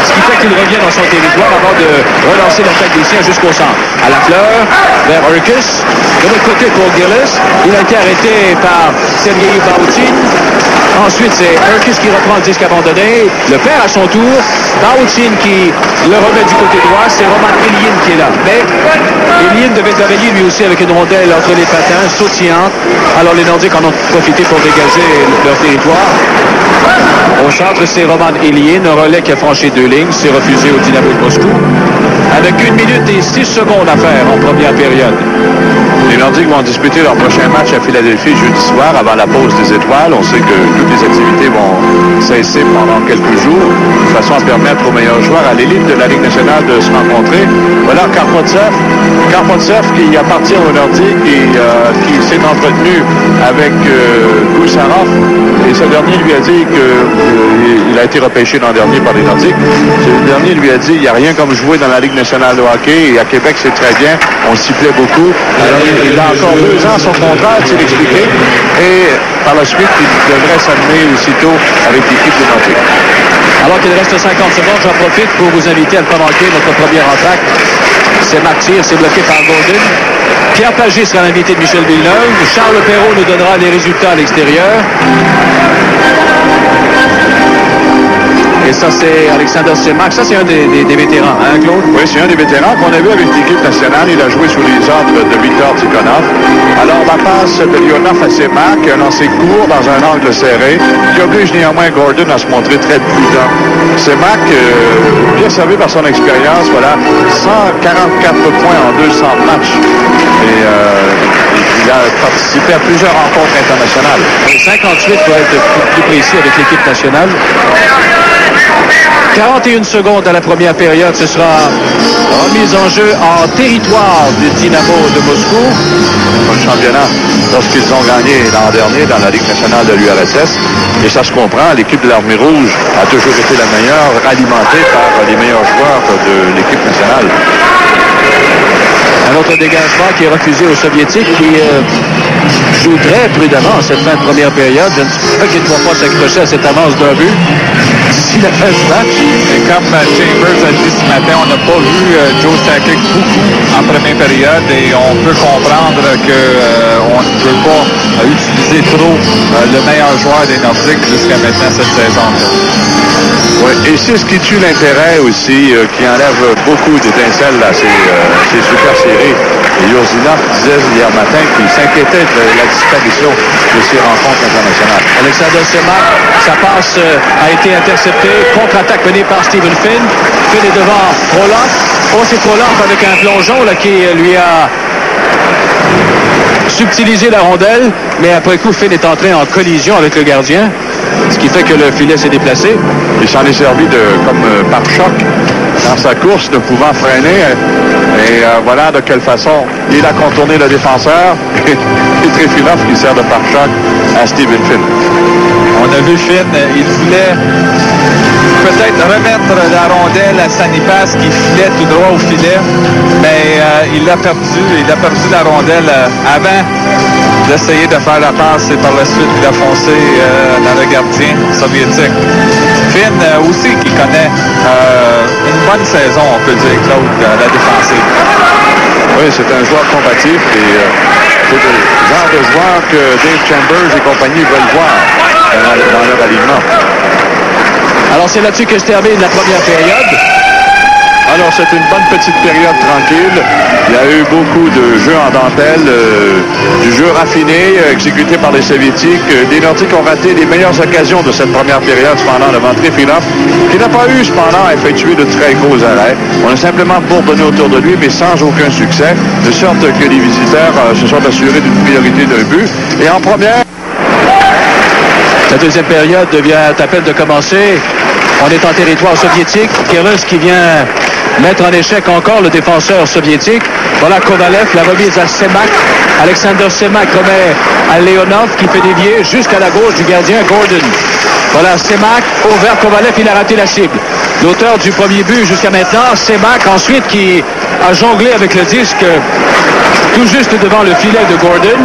Ce qui fait qu'il revient dans son territoire avant de relancer l'attaque des siens jusqu'au centre. À Lafleur, vers Herkis. De l'autre côté pour Gillis. Il a été arrêté par Sergei Bautin. Ensuite, c'est Herkis qui reprend le disque abandonné. Le perd à son tour. Bautin qui le remet du côté droit. C'est Roman Ilyin qui est là. Mais Ilyin devait travailler lui aussi avec une rondelle entre les patins, sautillante. Alors les Nordiques en ont profité pour dégager leur territoire. Au centre, c'est Roman Ilyin, un relais qui a franchi 2 lignes. C'est refusé au Dynamo de Moscou. Avec 1 minute et 6 secondes à faire en première période. Les Nordiques vont disputer leur prochain match à Philadelphie jeudi soir avant la pause des étoiles. On sait que toutes les activités vont cesser pendant quelques jours, de façon à permettre aux meilleurs joueurs à l'élite de la Ligue nationale de se rencontrer. Voilà Karpovtsev qui appartient aux Nordiques et qui s'est entretenu avec Gusarov. Et ce dernier lui a dit qu'il a été repêché l'an dernier par les Nordiques. Ce dernier lui a dit il n'y a rien comme jouer dans la Ligue nationale de hockey. Et à Québec, c'est très bien. On s'y plaît beaucoup. Alors, il a encore 2 ans son contrat, c'est expliqué. Et par la suite, il devrait s'amener aussitôt avec l'équipe des Nordiques. Alors qu'il reste 50 secondes, j'en profite pour vous inviter à ne pas manquer notre premier entracte. C'est Martyr, c'est bloqué par Golden. Pierre Pagé sera l'invité de Michel Villeneuve. Charles Perrault nous donnera les résultats à l'extérieur. Et ça, c'est Alexander Semak. Ça, c'est un des vétérans, hein, Claude? Oui, c'est un des vétérans qu'on a vu avec l'équipe nationale. Il a joué sous les ordres de Viktor Tikhonov. Alors, la passe de Leonov à Semak, un lancer court dans un angle serré, qui oblige néanmoins Gordon à se montrer très prudent. Semak, bien servi par son expérience, voilà, 144 points en 200 matchs. Et il a participé à plusieurs rencontres internationales. 58 pour être plus précis avec l'équipe nationale. 41 secondes à la première période, ce sera remise en jeu en territoire du Dynamo de Moscou. Le championnat, lorsqu'ils ont gagné l'an dernier dans la Ligue nationale de l'URSS. Et ça se comprend, l'équipe de l'Armée rouge a toujours été la meilleure, alimentée par les meilleurs joueurs de l'équipe nationale. Un autre dégagement qui est refusé aux Soviétiques qui joue très prudemment en cette fin de première période. Je ne sais pas qu'ils ne vont pas s'accrocher à cette avance d'un but d'ici la fin du match. Et comme Chambers a dit ce matin, on n'a pas vu Joe Sakic beaucoup en première période et on peut comprendre qu'on ne peut pas utiliser trop le meilleur joueur des Nordiques jusqu'à maintenant cette saison. Oui, et c'est ce qui tue l'intérêt aussi, qui enlève beaucoup d'étincelles à ces super séries. Et Yourzinov disait hier matin qu'il s'inquiétait de la disparition de ces rencontres internationales. Alexander Semak, sa passe a été interceptée. Contre-attaque menée par Stephen Finn. Finn est devant Frolov. Oh, c'est Frolov avec un plongeon là, qui lui a subtilisé la rondelle. Mais après coup, Finn est entré en collision avec le gardien. Ce qui fait que le filet s'est déplacé. Il s'en est servi comme pare-choc dans sa course, ne pouvant freiner. Et voilà de quelle façon il a contourné le défenseur. Et Trifilov qui sert de pare-choc à Stephen Finn. On a vu Finn, il voulait peut-être remettre la rondelle à Sanipas qui filait tout droit au filet, mais il l'a perdu. Il a perdu la rondelle avant d'essayer de faire la passe et par la suite il a foncé dans le gardien soviétique. Finn aussi qui connaît une bonne saison, on peut dire, Claude, la défensive. Oui, c'est un joueur combatif et c'est le genre de joueur que Dave Chambers et compagnie veulent voir dans leur alignement. Alors c'est là-dessus que se termine la première période. Alors c'est une bonne petite période tranquille. Il y a eu beaucoup de jeux en dentelle, du jeu raffiné exécuté par les Soviétiques. Les Nordiques ont raté les meilleures occasions de cette première période cependant devant Trifilov, qui n'a pas eu cependant à effectuer de très gros arrêts. On a simplement bourdonné autour de lui, mais sans aucun succès, de sorte que les visiteurs se sont assurés d'une priorité d'un but. Et en première... La deuxième période vient à peine de commencer. On est en territoire soviétique. Keres qui vient mettre en échec encore le défenseur soviétique. Voilà Kovalev, la remise à Semak. Alexander Semak remet à Leonov qui fait dévier jusqu'à la gauche du gardien Gordon. Voilà Semak, ouvert Kovalev, il a raté la cible. L'auteur du premier but jusqu'à maintenant, Semak ensuite qui a jonglé avec le disque tout juste devant le filet de Gordon.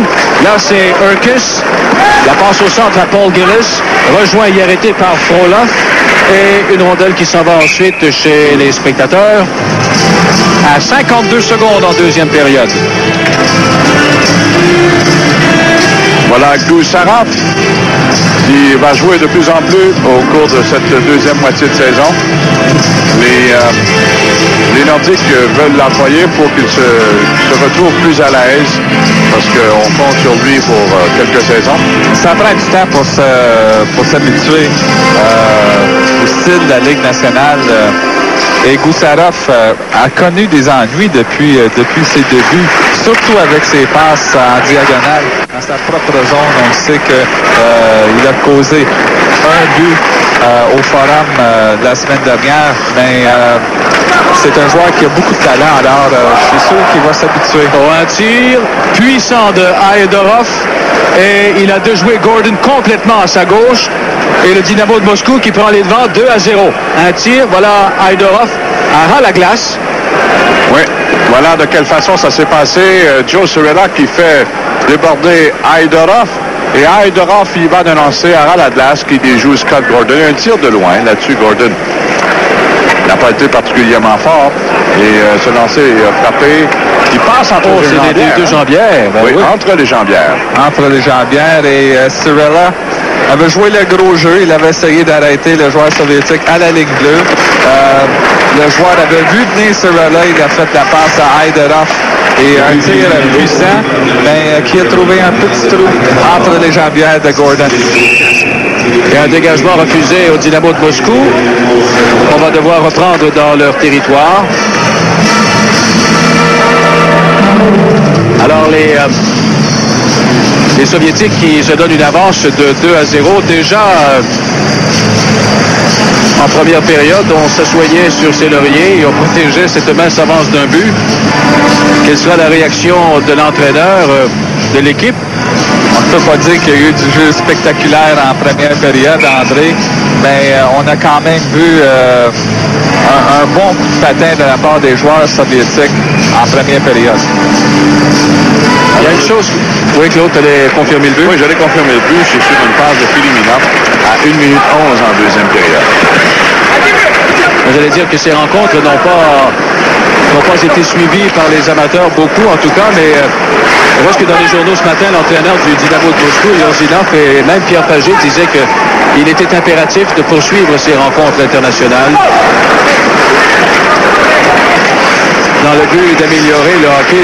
Là c'est Urkis. La passe au centre à Paul Gillis, rejoint et arrêté par Frolov. Et une rondelle qui s'en va ensuite chez les spectateurs à 52 secondes en deuxième période. Voilà Gusarov qui va jouer de plus en plus au cours de cette deuxième moitié de saison. Les Nordiques veulent l'employer pour qu'il se retrouve plus à l'aise parce qu'on compte sur lui pour quelques saisons. Ça prend du temps pour s'habituer au style de la Ligue nationale. Et Gusarov a connu des ennuis depuis ses débuts, surtout avec ses passes en diagonale dans sa propre zone. On sait qu'il a causé un but au forum la semaine dernière. Mais c'est un joueur qui a beaucoup de talent. Alors, je suis sûr qu'il va s'habituer. Un tir puissant de Aïdorov. Et il a déjoué Gordon complètement à sa gauche. Et le Dynamo de Moscou qui prend les devants 2-0. Un tir, voilà Aïdorov à ras la glace. Oui, voilà de quelle façon ça s'est passé. Joe Cirella qui fait déborder Aïdorov. Et Aïdorov, il va de lancer à ras la glace qui déjoue Scott Gordon. Un tir de loin là-dessus, Gordon n'a pas été particulièrement fort. Et ce lancer frappé qui passe entre les deux jambières. Ben oui, entre les jambières. Entre les jambières. Et Cirella avait joué le gros jeu. Il avait essayé d'arrêter le joueur soviétique à la ligne bleue. Le joueur avait vu venir Cirella. Il a fait la passe à Aïdorov. Et un tir puissant, mais qui a trouvé un petit trou entre les jambières de Gordon. Et un dégagement refusé au Dynamo de Moscou. On va devoir reprendre dans leur territoire. Alors les Soviétiques qui se donnent une avance de 2-0 déjà en première période, on s'assoyait sur ses lauriers et on protégeait cette mince avance d'un but. Quelle sera la réaction de l'entraîneur de l'équipe? On ne peut pas dire qu'il y a eu du jeu spectaculaire en première période, André, mais on a quand même vu un bon coup de patin de la part des joueurs soviétiques en première période. Il y a une chose... Oui, Claude, tu allais confirmer le but? Oui, j'allais confirmer le but. C'est sur une passe de Filimina à 1 minute 11 en deuxième période. J'allais dire que ces rencontres n'ont pas été suivies par les amateurs, beaucoup en tout cas, mais je vois que dans les journaux ce matin, l'entraîneur du Dynamo de Moscou, Yorzinov, et même Pierre Pagé disaient qu'il était impératif de poursuivre ces rencontres internationales dans le but d'améliorer le hockey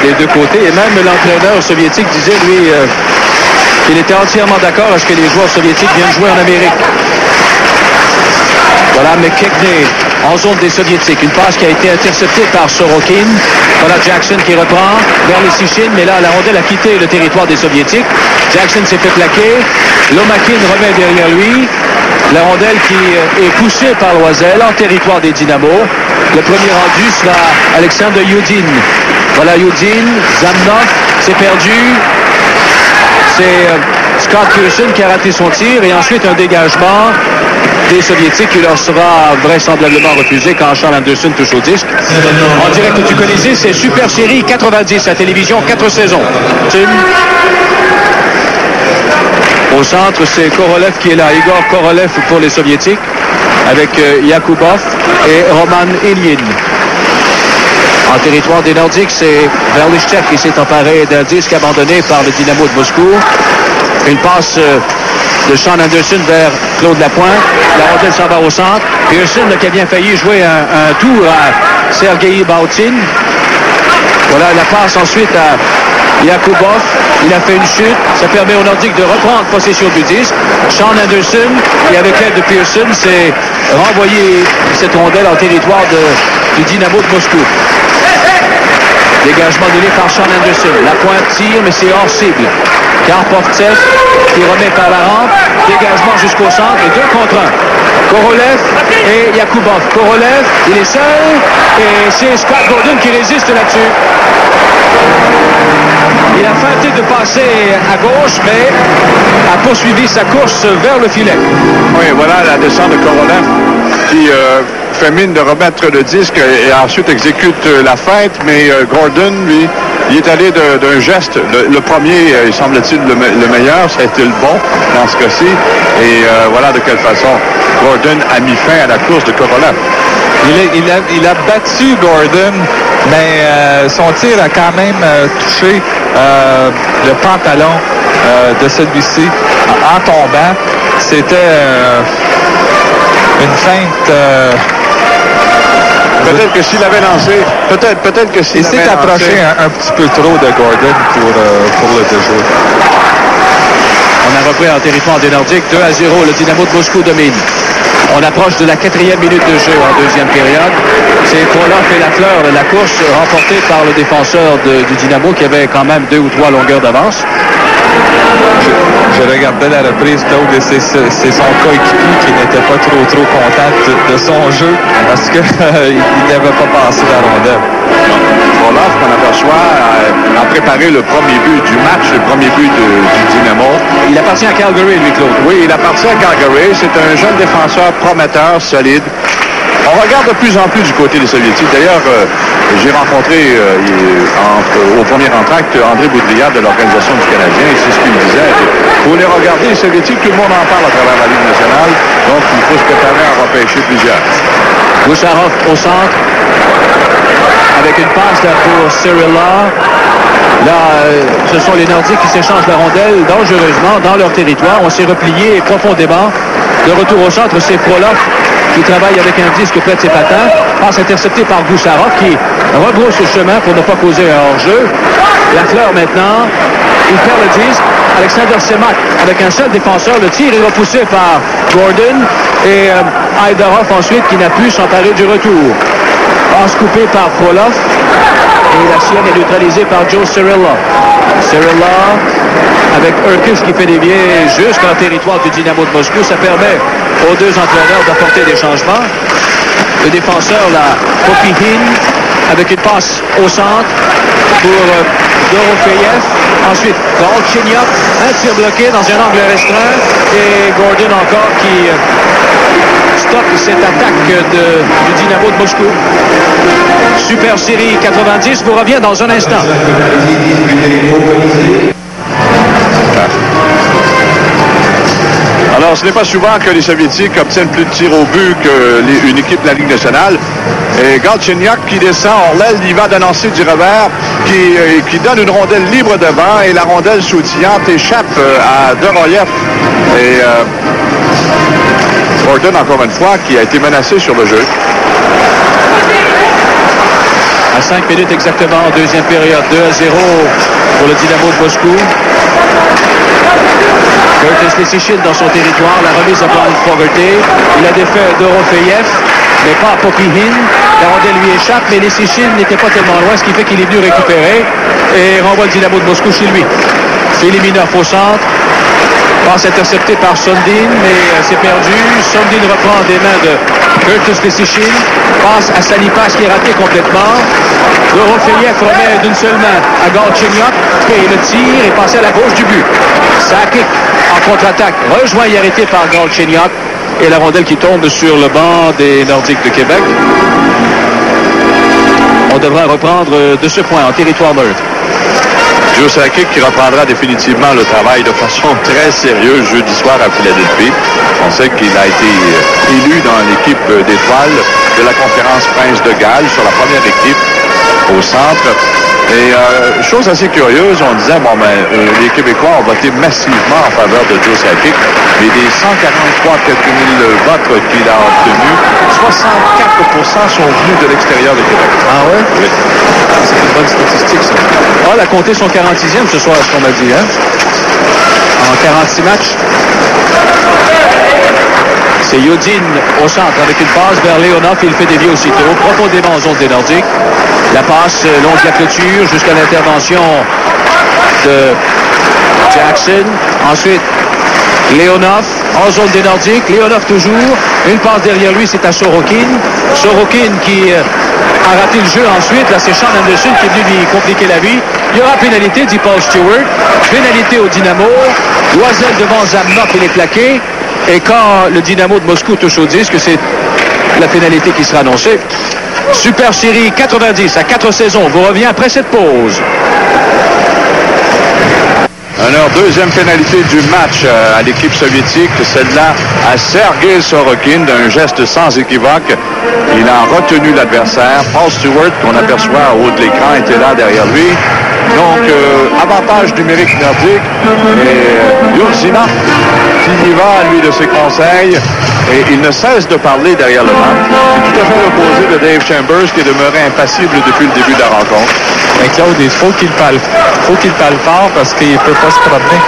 des deux côtés. Et même l'entraîneur soviétique disait, lui, qu'il était entièrement d'accord à ce que les joueurs soviétiques viennent jouer en Amérique. Voilà McKechnie en zone des Soviétiques. Une passe qui a été interceptée par Sorokin. Voilà Jackson qui reprend vers les Sichin, mais là, la rondelle a quitté le territoire des Soviétiques. Jackson s'est fait plaquer. Lomakin remet derrière lui. La rondelle qui est poussée par Loisel en territoire des Dynamo. Le premier rendu sera Alexander Yudin. Voilà Yudin, Zamnov, c'est perdu. C'est Scott Pearson qui a raté son tir et ensuite un dégagement des Soviétiques qui leur sera vraisemblablement refusé quand Charles Anderson touche au disque. En direct du Colisée, c'est Super Série 90 à télévision, 4 saisons. Tim. Au centre, c'est Korolev qui est là. Igor Korolev pour les Soviétiques avec Yakubov et Roman Ilyin. En territoire des Nordiques, c'est Verlichek qui s'est emparé d'un disque abandonné par le Dynamo de Moscou. Une passe de Sean Anderson vers Claude Lapointe. La rondelle s'en va au centre. Pearson qui a bien failli jouer un tour à Sergei Bautin. Voilà la passe ensuite à Yakubov. Il a fait une chute. Ça permet aux Nordiques de reprendre possession du disque. Sean Anderson, et avec l'aide de Pearson, s'est renvoyé cette rondelle en territoire du Dynamo de Moscou. Dégagement donné par Sean Anderson. La pointe tire, mais c'est hors cible. Karpovtsev qui remet par la rampe. Dégagement jusqu'au centre et 2 contre 1. Korolev et Yakubov. Korolev, il est seul. Et c'est Scott Gordon qui résiste là-dessus. Il a tenté de passer à gauche, mais a poursuivi sa course vers le filet. Oui, voilà la descente de Korolev qui fait mine de remettre le disque et ensuite exécute la feinte, mais Gordon, lui, il est allé d'un geste. Le premier, il semble-t-il, le meilleur, ça a été le bon dans ce cas-ci. Et voilà de quelle façon Gordon a mis fin à la course de Korolev. Il a battu Gordon, mais son tir a quand même touché le pantalon de celui-ci en tombant. C'était une feinte... Peut-être que s'il avait lancé, peut-être que s'il avait lancé... Il s'est approché un petit peu trop de Gordon pour le déjouer. On a repris en territoire des Nordiques. 2-0, le Dynamo de Moscou domine. On approche de la 4e minute de jeu en deuxième période. C'est Koloff et Lafleur de la course remportée par le défenseur du Dynamo qui avait quand même 2 ou 3 longueurs d'avance. Je regardais la reprise, Claude, et c'est son coéquipier qui n'était pas trop content de son jeu parce qu'il n'avait pas passé la rondelle. Roloff, qu'on aperçoit, a préparé le premier but du match, le premier but du Dynamo. Il appartient à Calgary, lui, Claude. Oui, il appartient à Calgary. C'est un jeune défenseur prometteur, solide. On regarde de plus en plus du côté des Soviétiques. D'ailleurs, j'ai rencontré au premier entracte André Boudrillard de l'Organisation du Canadien, et c'est ce qu'il disait. Pour les regarder, les Soviétiques, tout le monde en parle à travers la Ligue nationale, donc il faut se préparer à repêcher plusieurs. Gusarov au centre, avec une passe pour Cirilla. Là, ce sont les Nordiques qui s'échangent la rondelle dangereusement dans leur territoire. On s'est replié profondément. De retour au centre, c'est Frolov qui travaille avec un disque près de ses patins. Passe interceptée par Gusarov qui rebrousse le chemin pour ne pas causer un hors-jeu. La fleur maintenant. Il perd le disque. Alexander Semak avec un seul défenseur. Le tir est repoussé par Gordon. Et Aidarov ensuite qui n'a pu s'emparer du retour. Passe coupée par Frolov. Et la sienne est neutralisée par Joe Cirilla. Cirilla avec Urkic qui fait des biais jusqu'en territoire du Dynamo de Moscou. Ça permet aux deux entraîneurs d'apporter des changements. Le défenseur, là, Popihin, avec une passe au centre pour Dorofeyev. Ensuite, Galchenyuk, un tir bloqué dans un angle restreint. Et Gordon encore qui stoppe cette attaque du Dynamo de Moscou. Super Série 90 vous revient dans un instant. Alors, ce n'est pas souvent que les Soviétiques obtiennent plus de tirs au but qu'une équipe de la Ligue nationale. Et Galchenyuk qui descend hors l'aile, il va d'annoncer du revers, qui donne une rondelle libre devant, et la rondelle sautillante échappe à Doroyev. Et Gordon, encore une fois, qui a été menacé sur le jeu. À 5 minutes exactement en deuxième période, 2-0 pour le Dynamo de Moscou. Curtis Leschyshyn dans son territoire, la remise à Brian Fogarty. Il a défait Dorofeyev, mais pas Popihin. La rondelle lui échappe, mais Leschyshyn n'était pas tellement loin, ce qui fait qu'il est venu récupérer et renvoie le Dynamo de Moscou chez lui. Filiminov au centre. Passe interceptée par Sundin, mais c'est perdu. Sundin reprend des mains de Curtis Leschyshyn. Passe à Sanipas qui est raté complètement. Dorofeyev remet d'une seule main à Galchenyuk et le tir est passé à la gauche du but. Sakic en contre-attaque, rejoint et arrêté par Galchenyuk. Et la rondelle qui tombe sur le banc des Nordiques de Québec. On devra reprendre de ce point en territoire neutre. Joe Sakic qui reprendra définitivement le travail de façon très sérieuse jeudi soir à Philadelphie. On sait qu'il a été élu dans l'équipe d'étoiles de la conférence Prince de Galles sur la première équipe au centre. Et chose assez curieuse, on disait, les Québécois ont voté massivement en faveur de Joe Sakic, mais des 143 quelques mille votes qu'il a obtenus, 64% sont venus de l'extérieur de Québec. Ah ouais? Oui. C'est une bonne statistique, ça. Ah, la compté son 46e ce soir, ce qu'on m'a dit, hein? En 46 matchs. C'est Yodin au centre avec une passe vers Leonov. Il fait dévier aussitôt, profondément en zone des Nordiques. La passe longe la clôture jusqu'à l'intervention de Jackson. Ensuite, Leonov en zone des Nordiques. Leonov toujours. Une passe derrière lui, c'est à Sorokin. Sorokin qui a raté le jeu ensuite. Là, c'est Sean Anderson qui est venu lui compliquer la vie. Il y aura pénalité, dit Paul Stewart. Pénalité au Dynamo. Loisel devant Zamnov, il est plaqué. Et quand le Dynamo de Moscou touche au disque, c'est la pénalité qui sera annoncée. Super Série 90 à 4 saisons vous revient après cette pause. Alors, deuxième pénalité du match à l'équipe soviétique, celle-là à Sergei Sorokin, d'un geste sans équivoque. Il a retenu l'adversaire. Paul Stewart, qu'on aperçoit au haut de l'écran, était là derrière lui. Donc, avantage numérique nordique. Et Yursina, qui y va, lui, de ses conseils. Et il ne cesse de parler derrière le banc. C'est tout à fait l'opposé de Dave Chambers, qui est demeuré impassible depuis le début de la rencontre. Mais Claude, il faut qu'il parle fort parce qu'il ne peut pas se promener.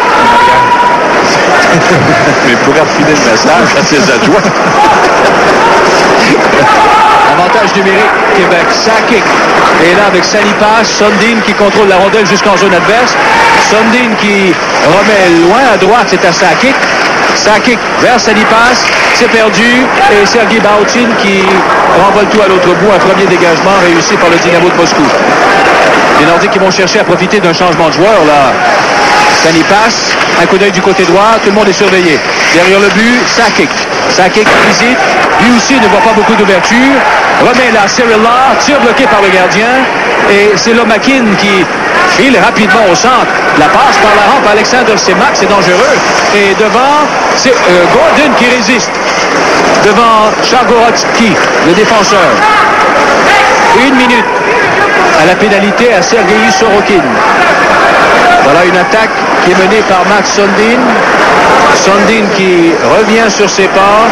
Mais il pourrait refiler le message à ses adjoints. Avantage numérique, Québec. Sakic est là avec Sanipas. Sundin qui contrôle la rondelle jusqu'en zone adverse. Sundin qui remet loin à droite, c'est à Sakic. Sakic vers Sanipas, c'est perdu. Et Sergei Bautin qui renvoie le tout à l'autre bout. Un premier dégagement réussi par le Dynamo de Moscou. Les Nordiques qui vont chercher à profiter d'un changement de joueur là. Sanipas, un coup d'œil du côté droit, tout le monde est surveillé. Derrière le but, Sakic. Sakic visite, lui aussi ne voit pas beaucoup d'ouverture. Remet là, Cyril Lahr, tir bloqué par le gardien. Et c'est Lomakin qui file rapidement au centre. La passe par la rampe, Alexander Semak, c'est dangereux. Et devant, c'est Gordon qui résiste. Devant Chargorodski, le défenseur. 1 minute à la pénalité à Sergei Sorokin. Voilà une attaque qui est menée par Mats Sundin. Sundin qui revient sur ses pas.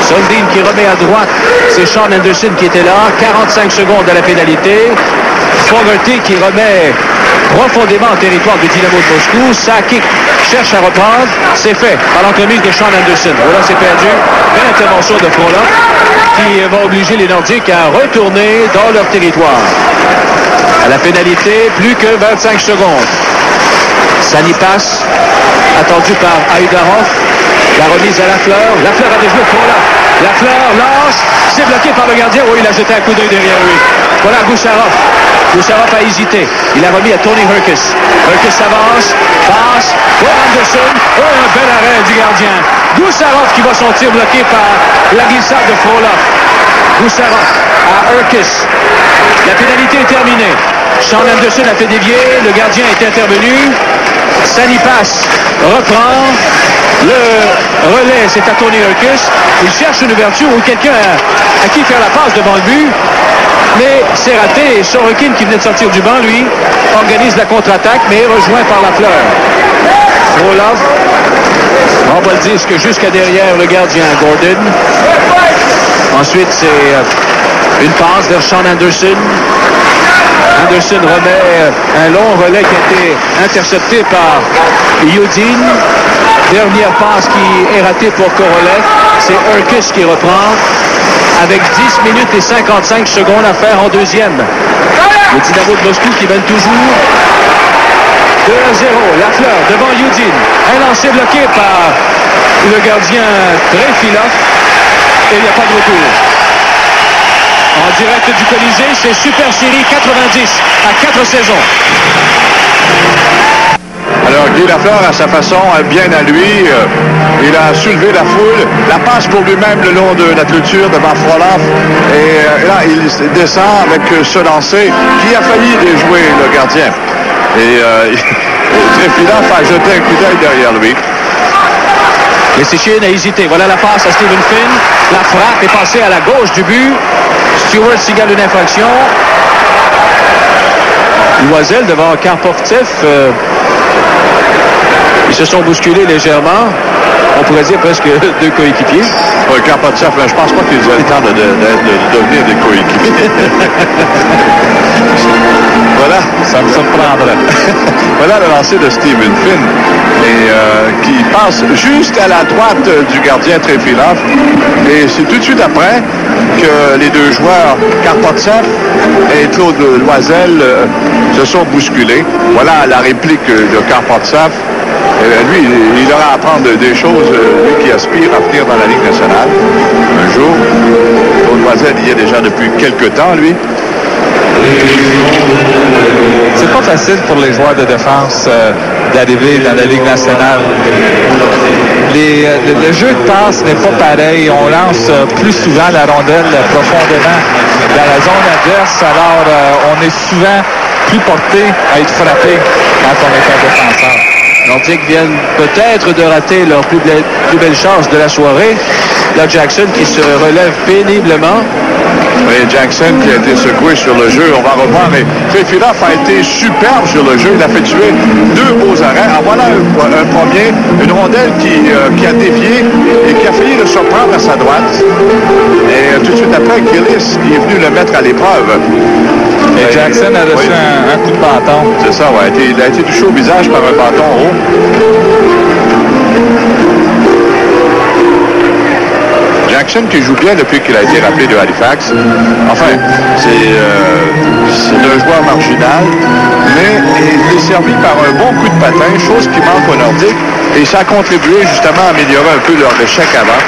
Sundin qui remet à droite. C'est Sean Anderson qui était là. 45 secondes à la pénalité. Fogarty qui remet profondément en territoire du Dynamo de Moscou. Sakic cherche à reprendre. C'est fait par l'entremise de Sean Anderson. Voilà, c'est perdu. Belle intervention de Frolov qui va obliger les Nordiques à retourner dans leur territoire. À la pénalité, plus que 25 secondes. Sanipas, attendu par Aidarov. La remise à Lafleur. Lafleur a déjoué Frolov. Lafleur lâche. C'est bloqué par le gardien. Oui, il a jeté un coup d'œil derrière lui. Voilà Goussarov. Goussarov a hésité. Il a remis à Tony Herkus. Herkus s'avance. Passe pour Anderson. Oh, un bel arrêt du gardien. Goussarov qui voit son tir bloqué par la glissade de Frolov. Goussarov à Herkus. La pénalité est terminée. Sean Anderson a fait dévier. Le gardien est intervenu. Sanipas reprend. Le relais, c'est à Tony Herkus. Il cherche une ouverture ou quelqu'un à qui faire la passe devant le but. Mais c'est raté. Et Sorokin, qui venait de sortir du banc, lui, organise la contre-attaque, mais est rejoint par Lafleur. Frolov envoie le disque jusqu'à derrière le gardien Gordon. Ensuite, c'est une passe vers Sean Anderson. Anderson remet un long relais qui a été intercepté par Yudin. Dernière passe qui est ratée pour Korolev. C'est Herkus qui reprend avec 10 minutes et 55 secondes à faire en deuxième. Le Dynamo de Moscou qui mène toujours 2-0. Lafleur devant Yudin. Un lancer bloqué par le gardien Trefilov. Et il n'y a pas de retour. En direct du Colisée, c'est Super Série 90 à 4 saisons. Alors Guy Lafleur, à sa façon, bien à lui, il a soulevé la foule, la passe pour lui-même le long de la clôture devant Frolov. Et là, il descend avec ce lancer qui a failli déjouer le gardien. Et Trefilov a jeté un coup d'œil derrière lui. Lessichin a hésité. Voilà la passe à Stephen Finn. La frappe est passée à la gauche du but. Stewart signale une infraction. Loisel devant Karpovtsev. Ils se sont bousculés légèrement. On pourrait dire presque deux coéquipiers. Karpovtsev, je pense pas qu'ils aient le temps de devenir des coéquipiers. Voilà, ça me surprendrait. Voilà le lancer de Stephen Finn qui passe juste à la droite du gardien Trefilov. Et c'est tout de suite après que les deux joueurs, Karpovtsev et Claude Loisel, se sont bousculés. Voilà la réplique de Karpovtsev. Lui, il aura à apprendre des choses, lui qui aspire à venir dans la Ligue nationale un jour. Claude Loisel y est déjà depuis quelques temps, lui. C'est pas facile pour les joueurs de défense d'arriver dans la Ligue nationale. Le jeu de passe n'est pas pareil. On lance plus souvent la rondelle profondément dans la zone adverse. Alors, on est souvent plus porté à être frappé quand on est un défenseur. Nordiques viennent peut-être de rater leur plus belle chance de la soirée. Là, Jackson qui se relève péniblement. Et Jackson qui a été secoué sur le jeu, on va revoir. Et Trefilov a été superbe sur le jeu. Il a fait tuer deux beaux arrêts. Ah, voilà un premier, une rondelle qui a dévié et qui a failli le surprendre à sa droite. Et tout de suite après, Gillis qui est venu le mettre à l'épreuve. Et Jackson a reçu un coup de bâton. C'est ça, ouais. Il a été touché au visage par un bâton haut. Jackson qui joue bien depuis qu'il a été rappelé de Halifax. Enfin, c'est un joueur marginal, mais il est servi par un bon coup de patin, chose qui manque aux Nordiques, et ça a contribué justement à améliorer un peu leur échec avant.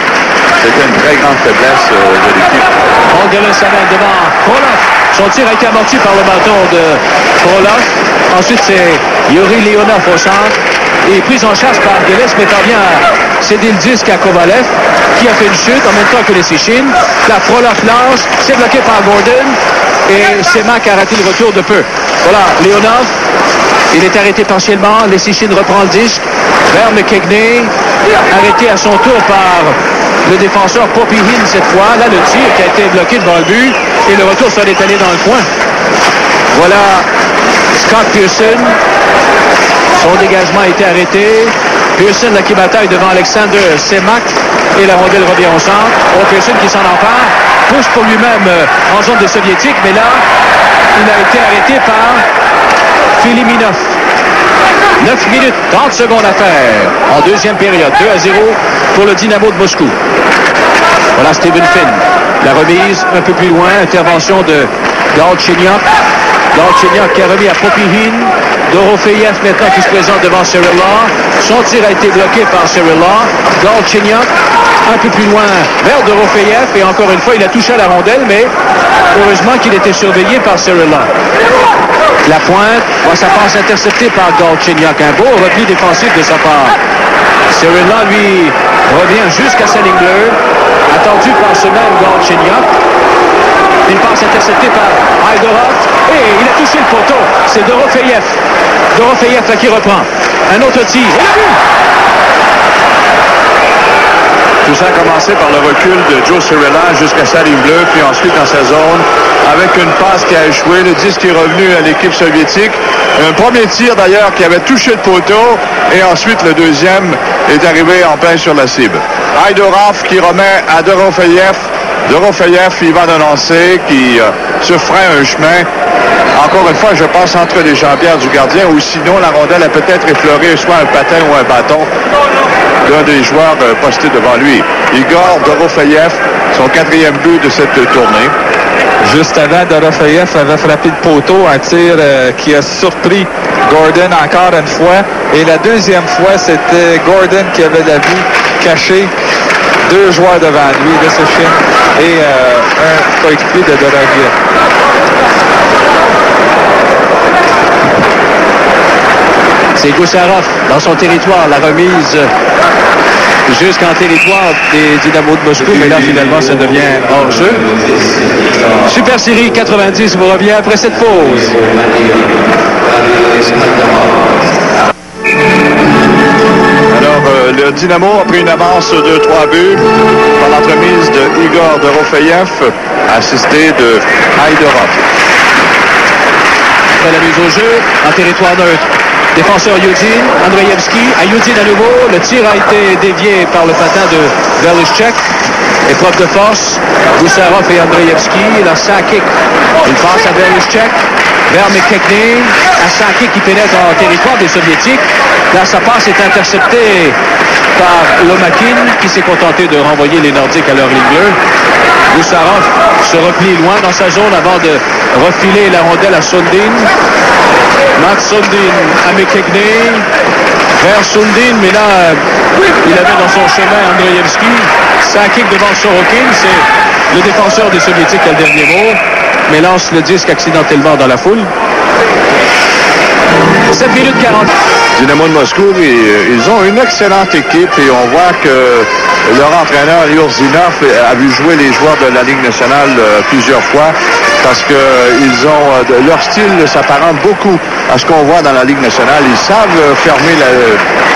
C'était une très grande faiblesse de l'équipe. Gillis s'amène devant Frolov. Son tir a été amorti par le bâton de Frolov. Ensuite, c'est Yuri Leonov au centre. Et prise en chasse par Gillis, mais parvient à céder le disque à Kovalev, qui a fait une chute en même temps que les Sichin. La Frolov lance, c'est bloqué par Gordon. Et Semak a raté le retour de peu. Voilà, Leonov, il est arrêté partiellement. Les Sichin reprend le disque vers McKegney, arrêté à son tour par le défenseur Popihin cette fois. Là, le tir qui a été bloqué devant le but et le retour soit étalé dans le coin. Voilà Scott Pearson. Son dégagement a été arrêté. Pearson là, qui bataille devant Alexander Semak et la rondelle revient au centre. Pearson qui s'en empare, pousse pour lui-même en zone des Soviétiques, mais là, il a été arrêté par Filiminov. 9 minutes, 30 secondes à faire en deuxième période. 2-0 pour le Dynamo de Moscou. Voilà Steven Finn. La remise un peu plus loin. Intervention de Galchenyuk. Galchenyuk qui a remis à Popihin. Dorofeyev maintenant qui se présente devant Cirilla. Son tir a été bloqué par Cirilla. Galchenyuk un peu plus loin vers Dorofeyev. Et encore une fois, il a touché à la rondelle, mais heureusement qu'il était surveillé par Cirilla. La pointe, sa passe interceptée par Galchenyuk. Un beau repli défensif de sa part. Cirilla, lui, revient jusqu'à sa ligne bleue. Attendu par ce même Galchenyuk. Une passe interceptée par Aïdorov. Et il a touché le poteau. C'est Dorofeyev. Dorofeyev là, qui reprend. Un autre tir. Et le but! Tout ça a commencé par le recul de Joe Cirilla jusqu'à sa ligne bleue, puis ensuite dans sa zone, avec une passe qui a échoué. Le disque est revenu à l'équipe soviétique. Un premier tir d'ailleurs qui avait touché le poteau, et ensuite le deuxième est arrivé en plein sur la cible. Aïdorov qui remet à Dorofeyev. Dorofeyev, il va de lancer, qui se ferait un chemin. Encore une fois, je passe entre les jambières du gardien, ou sinon la rondelle a peut-être effleuré soit un patin ou un bâton d'un des joueurs postés devant lui. Igor Dorofeyev, son 4e but de cette tournée. Juste avant, Dorofeyev avait frappé le poteau, un tir qui a surpris Gordon encore une fois. Et la deuxième fois, c'était Gordon qui avait la vue cachée. 2 joueurs devant lui, de Sichin et un coéquipier de Dorofeyev. C'est Goussarov dans son territoire, la remise jusqu'en territoire des Dynamo de Moscou, mais là finalement ça devient hors-jeu. Super Série 90 vous revient après cette pause. Alors, le Dynamo a pris une avance de 3 buts par l'entremise de Igor Dorofeyev, assisté de Aïdorov. Après la mise au jeu, en territoire neutre. Défenseur Yudin, Andreevski, à Yudin à nouveau. Le tir a été dévié par le patin de Verlichek. Épreuve de force, Goussarov et Andreevski. La Sakic, une passe à Verlichek. Vers McKegney. À Sakic qui pénètre en territoire des Soviétiques. Là, sa passe est interceptée par Lomakin qui s'est contenté de renvoyer les Nordiques à leur ligne bleue. Goussarov se replie loin dans sa zone avant de refiler la rondelle à Sundin. Mats Sundin à McKegney. Vers Sundin, mais là, il avait dans son chemin Andreevski. Sakic devant Sorokin, c'est le défenseur des Soviétiques qui a le dernier mot, mais lance le disque accidentellement dans la foule. 7 minutes 40. Dynamo de Moscou, ils ont une excellente équipe et on voit que leur entraîneur, Yurzinov, a vu jouer les joueurs de la Ligue nationale plusieurs fois parce que leur style s'apparente beaucoup à ce qu'on voit dans la Ligue nationale. Ils savent fermer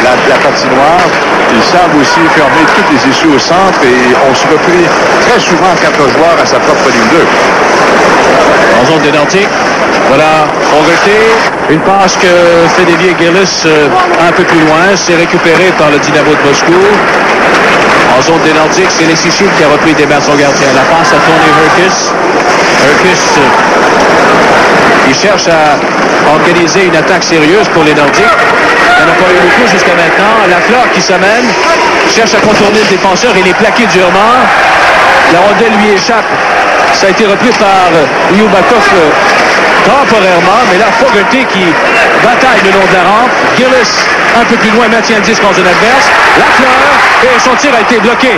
la patinoire, ils savent aussi fermer toutes les issues au centre et on se replie très souvent 4 joueurs à sa propre ligne 2. En zone des Nordiques, voilà, Fogarty, une passe que fait dévier Gillis un peu plus loin, c'est récupéré par le Dynamo de Moscou. En zone des Nordiques, c'est les Sichin qui a repris des mains de son gardien. La passe à Tony Hurkis. Hurkis qui cherche à organiser une attaque sérieuse pour les Nordiques. Il n'y en a pas eu beaucoup jusqu'à maintenant. Lafleur qui s'amène, cherche à contourner le défenseur, il est plaqué durement. La rondelle lui échappe. Ça a été repris par Lyubakov temporairement, mais là, Fogarty qui bataille le long de la rampe. Gillis, un peu plus loin, maintient le disque en zone adverse. Lafleur, et son tir a été bloqué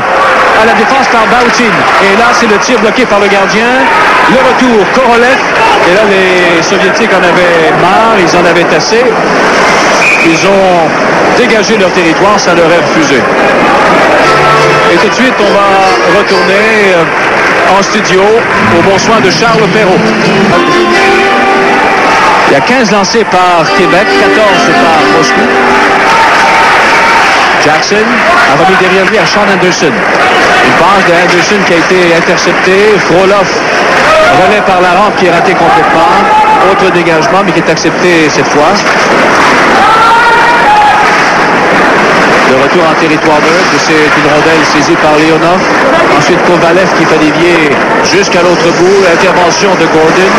à la défense par Bautin. Et là, c'est le tir bloqué par le gardien. Le retour, Korolev. Et là, les Soviétiques en avaient marre, ils en avaient assez. Ils ont dégagé leur territoire, ça leur est refusé. Et tout de suite, on va retourner en studio au bon soin de Charles Perrault. Il y a 15 lancés par Québec, 14 par Moscou. Jackson a remis derrière lui à Sean Anderson. Une passe de Anderson qui a été interceptée. Frolov remet par la rampe qui est raté complètement. Autre dégagement, mais qui est accepté cette fois. Le retour en territoire neutre, c'est une rondelle saisie par Leonov. Ensuite, Kovalev qui fait dévier jusqu'à l'autre bout. Intervention de Gordon.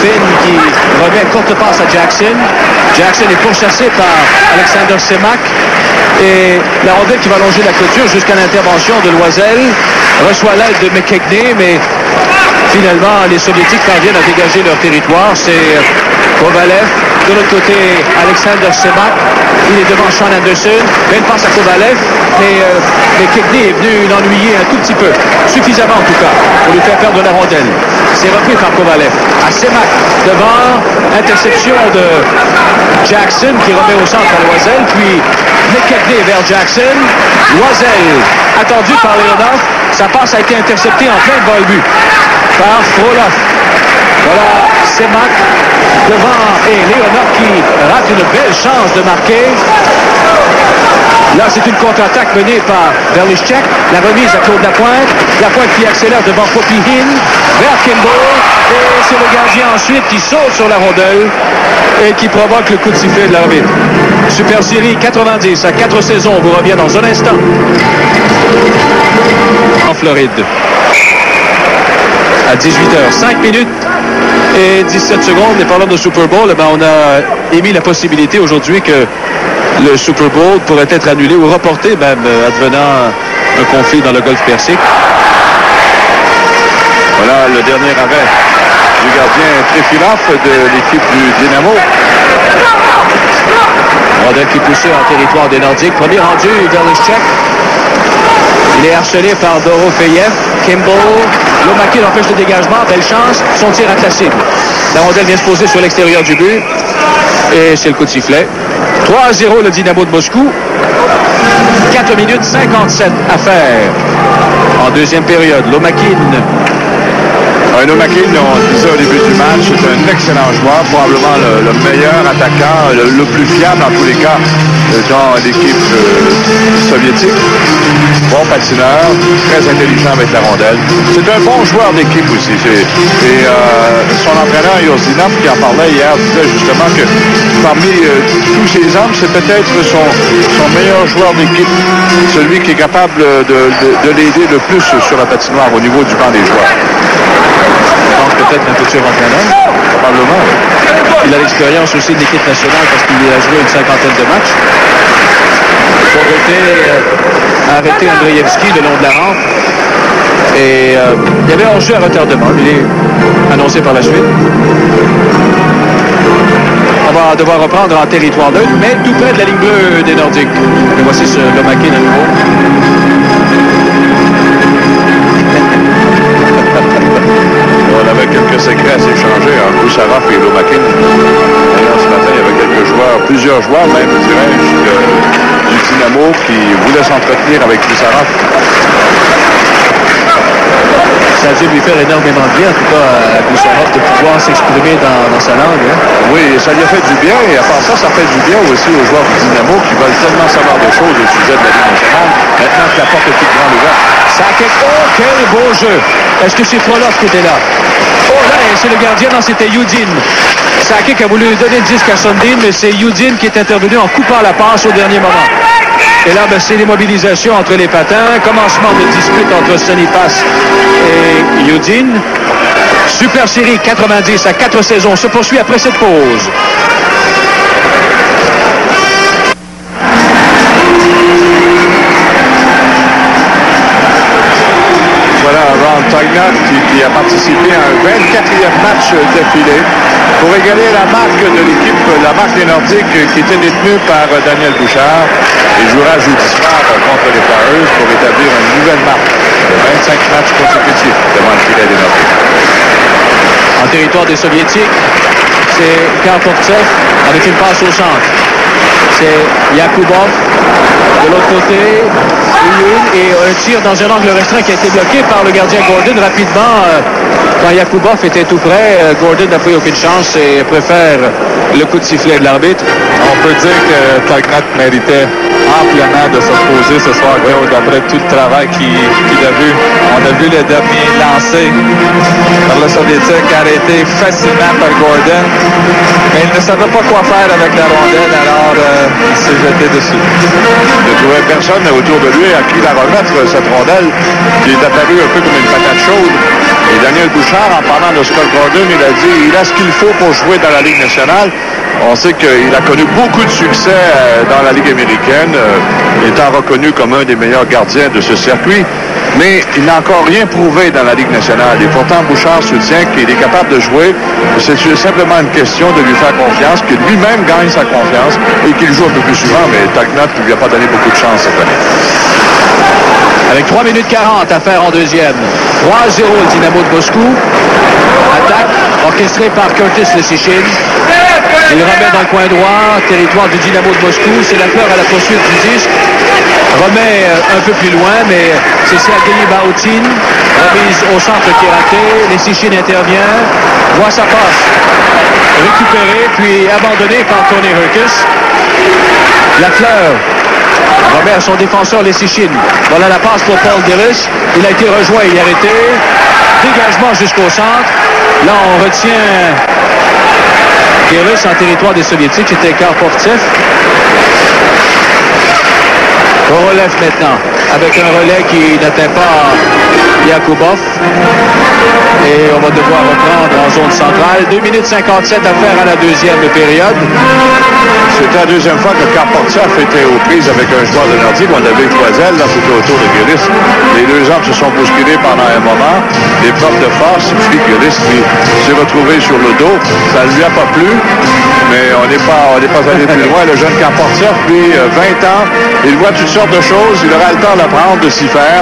Finn qui remet une courte passe à Jackson. Jackson est pourchassé par Alexander Semak. Et la rondelle qui va longer la clôture jusqu'à l'intervention de Loisel. Reçoit l'aide de McKechnie, mais finalement, les Soviétiques parviennent à dégager leur territoire. C'est Kovalev. De l'autre côté, Alexander Semak. Il est devant Sean Anderson. Belle passe à Kovalev. Mais McKechnie est venu l'ennuyer un tout petit peu. Suffisamment en tout cas, pour lui faire perdre la rondelle. C'est repris par Kovalev. À Semak devant. Interception de Jackson qui remet au centre à Loisel. Puis McKechnie vers Jackson. Loisel attendu par Leonov. Sa passe a été interceptée en plein vol but par Frolov. Voilà Semak devant et Leonov qui rate une belle chance de marquer. Là, c'est une contre-attaque menée par Berlichek. La remise à Claude Lapointe. Lapointe qui accélère devant Popihin vers Kimball. Et c'est le gardien ensuite qui saute sur la rondelle et qui provoque le coup de sifflet de l'arbitre. Super Série 90 à 4 saisons. On vous revient dans un instant. En Floride. À 18h, 5 minutes et 17 secondes. Et parlant de Super Bowl, on a émis la possibilité aujourd'hui que le Super Bowl pourrait être annulé ou reporté, même advenant un conflit dans le golfe Persique. Voilà le dernier arrêt du gardien Trefilov de l'équipe du Dynamo. Rondelle qui est poussée en territoire des Nordiques. Premier rendu vers le Tchèque. Il est harcelé par Dorofeyev. Kimball. Lomakin empêche le dégagement. Belle chance. Son tir à la cible. La rondelle vient se poser sur l'extérieur du but. Et c'est le coup de sifflet. 3-0 le Dynamo de Moscou. 4 minutes 57 à faire. En deuxième période, Lomakin. Lomakin, on le disait au début du match, c'est un excellent joueur, probablement le meilleur attaquant, le plus fiable en tous les cas dans l'équipe soviétique. Bon patineur, très intelligent avec la rondelle. C'est un bon joueur d'équipe aussi. Et son entraîneur Yosinov qui en parlait hier disait justement que parmi tous ces hommes, c'est peut-être son meilleur joueur d'équipe, celui qui est capable de l'aider le plus sur la patinoire au niveau du banc des joueurs. Peut-être un futur entraîneur, probablement. Il a l'expérience aussi de l'équipe nationale parce qu'il a joué une cinquantaine de matchs. Fogarty a arrêté Andreevski le long de la rampe. Et il y avait un jeu à retardement. Il est annoncé par la suite. On va devoir reprendre en territoire neutre, mais tout près de la ligne bleue des Nordiques. Et voici ce Lomakin à nouveau. On avait quelques secrets à s'échanger entre Boussaraf et Lomakin. D'ailleurs, ce matin, il y avait plusieurs joueurs même, dirais-je, du Dynamo qui voulaient s'entretenir avec Boussaraf. Ça a dû lui faire énormément de bien, en tout cas, à Boussaraf, de pouvoir s'exprimer dans sa langue. Hein? Oui, ça lui a fait du bien, et à part ça, ça fait du bien aussi aux joueurs du Dynamo qui veulent tellement savoir des choses au sujet de la Ligue nationale, maintenant que la porte est toute grande ouverte. Oh, quel beau jeu! Est-ce que c'est Frolov qui était là? Oh là, c'est le gardien, non, c'était Yudin. Sakic a voulu donner le disque à Sundin, mais c'est Yudin qui est intervenu en coupant la passe au dernier moment. Et là, c'est l'immobilisation entre les patins. Commencement de dispute entre Sonipas et Yudin. Super Série 90 à 4 saisons se poursuit après cette pause. Voilà, Ron Tygart qui appartient participer à un 24e match d'affilée pour égaler la marque de l'équipe, la marque des Nordiques qui était détenue par Daniel Bouchard. Il jouera jeudi soir contre les Flyers pour établir une nouvelle marque de 25 matchs consécutifs devant le filet des Nordiques. En territoire des Soviétiques, c'est Karpovtsev avec une passe au centre. C'est Yakubov de l'autre côté, et un tir dans un angle restreint qui a été bloqué par le gardien Gordon rapidement. Quand Yakubov était tout près, Gordon n'a pris aucune chance et préfère le coup de sifflet de l'arbitre. On peut dire que Tagnat méritait amplement de se reposer ce soir, d'après tout le travail qu'il a vu. On a vu le dernier lancé par le Soviétique arrêté facilement par Gordon, mais il ne savait pas quoi faire avec la rondelle, alors il s'est jeté dessus. Il ne trouvait personne autour de lui à qui la remettre, cette rondelle, qui est apparue un peu comme une patate chaude. Et Daniel Bouchard, en parlant de Scott Gordon, il a dit il a ce qu'il faut pour jouer dans la Ligue nationale. On sait qu'il a connu beaucoup de succès dans la Ligue américaine, étant reconnu comme un des meilleurs gardiens de ce circuit. Mais il n'a encore rien prouvé dans la Ligue nationale. Et pourtant, Bouchard soutient qu'il est capable de jouer. C'est simplement une question de lui faire confiance, que lui-même gagne sa confiance et qu'il joue un peu plus souvent. Mais Tagnat ne lui a pas donné beaucoup de chance cette année. Avec 3 minutes 40 à faire en deuxième. 3-0 le Dynamo de Moscou. Attaque orchestrée par Curtis Leschyshyn. Il remet dans le coin droit, territoire du Dynamo de Moscou. C'est la fleur à la poursuite du disque. Remet un peu plus loin, mais c'est Sergei Baoutin. Remise au centre qui est ratée. Leschyshyn intervient. Voit sa passe récupérée, puis abandonnée par Tony Herkus. La fleur remet à son défenseur Leschyshyn. Voilà la passe pour Paul Dirus. Il a été rejoint, il est arrêté. Dégagement jusqu'au centre. Là, on retient Dirus en territoire des Soviétiques. C'était Karpovtsev. On relève maintenant avec un relais qui n'atteint pas Yakubov. Et on va devoir reprendre en zone centrale. 2 minutes 57 à faire à la deuxième période. C'était la deuxième fois que Karpovtsev était aux prises avec un joueur de Nordique. On avait Croisel, là c'était autour de Guelis. Les deux hommes se sont bousculés pendant un moment. L'épreuve de force, puis Guelis s'est retrouvé sur le dos. Ça ne lui a pas plu, mais on n'est pas allé plus loin. Le jeune Karpovtsev, puis 20 ans, il voit toutes sortes de choses. Il aura le temps d'apprendre, de s'y faire.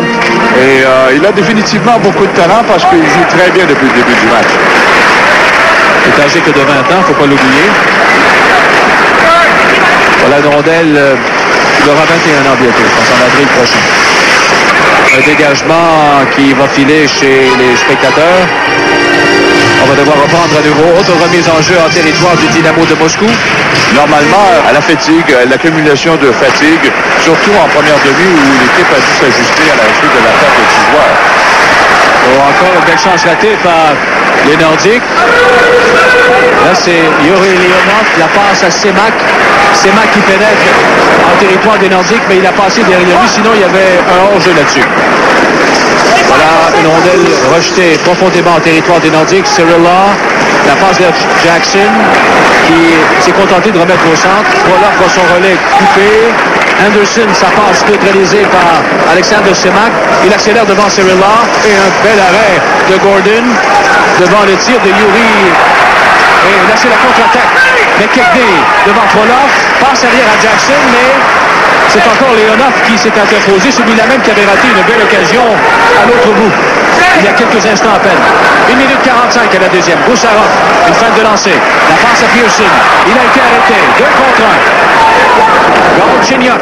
Et il a définitivement beaucoup de talent parce qu'il joue très bien depuis le début du match. Il est âgé que de 20 ans, il ne faut pas l'oublier. Voilà une rondelle, il aura 21 ans bientôt, je pense en avril prochain. Un dégagement qui va filer chez les spectateurs. On va devoir reprendre à nouveau. Autre remise en jeu en territoire du Dynamo de Moscou. Normalement, à la fatigue, l'accumulation de fatigue, surtout en première demi où l'équipe a dû s'ajuster à la suite de la perte de 6 joueurs. Encore une belle chance ratée par les Nordiques. Là, c'est Yuri Leonov. La passe à Semak. Semak qui pénètre en territoire des Nordiques, mais il a passé derrière lui. Sinon, il y avait un hors-jeu là-dessus. Voilà une rondelle rejetée profondément en territoire des Nordiques. Cyril Law, la passe de Jackson qui s'est contenté de remettre au centre. Voilà pour son relais coupé. Anderson, sa passe neutralisée par Alexander Semak. Il accélère devant Cyril Law et un bel arrêt de Gordon devant le tir de Yuri. Et là, c'est la contre-attaque. McKechnie devant Trolov. Passe arrière à Jackson, mais c'est encore Leonov qui s'est interposé. Celui-là même qui avait raté une belle occasion à l'autre bout. Il y a quelques instants à peine. 1 minute 45 à la deuxième. Boussarov, une fin de lancer. La passe à Pearson. Il a été arrêté. 2 contre 1. Galchenyuk.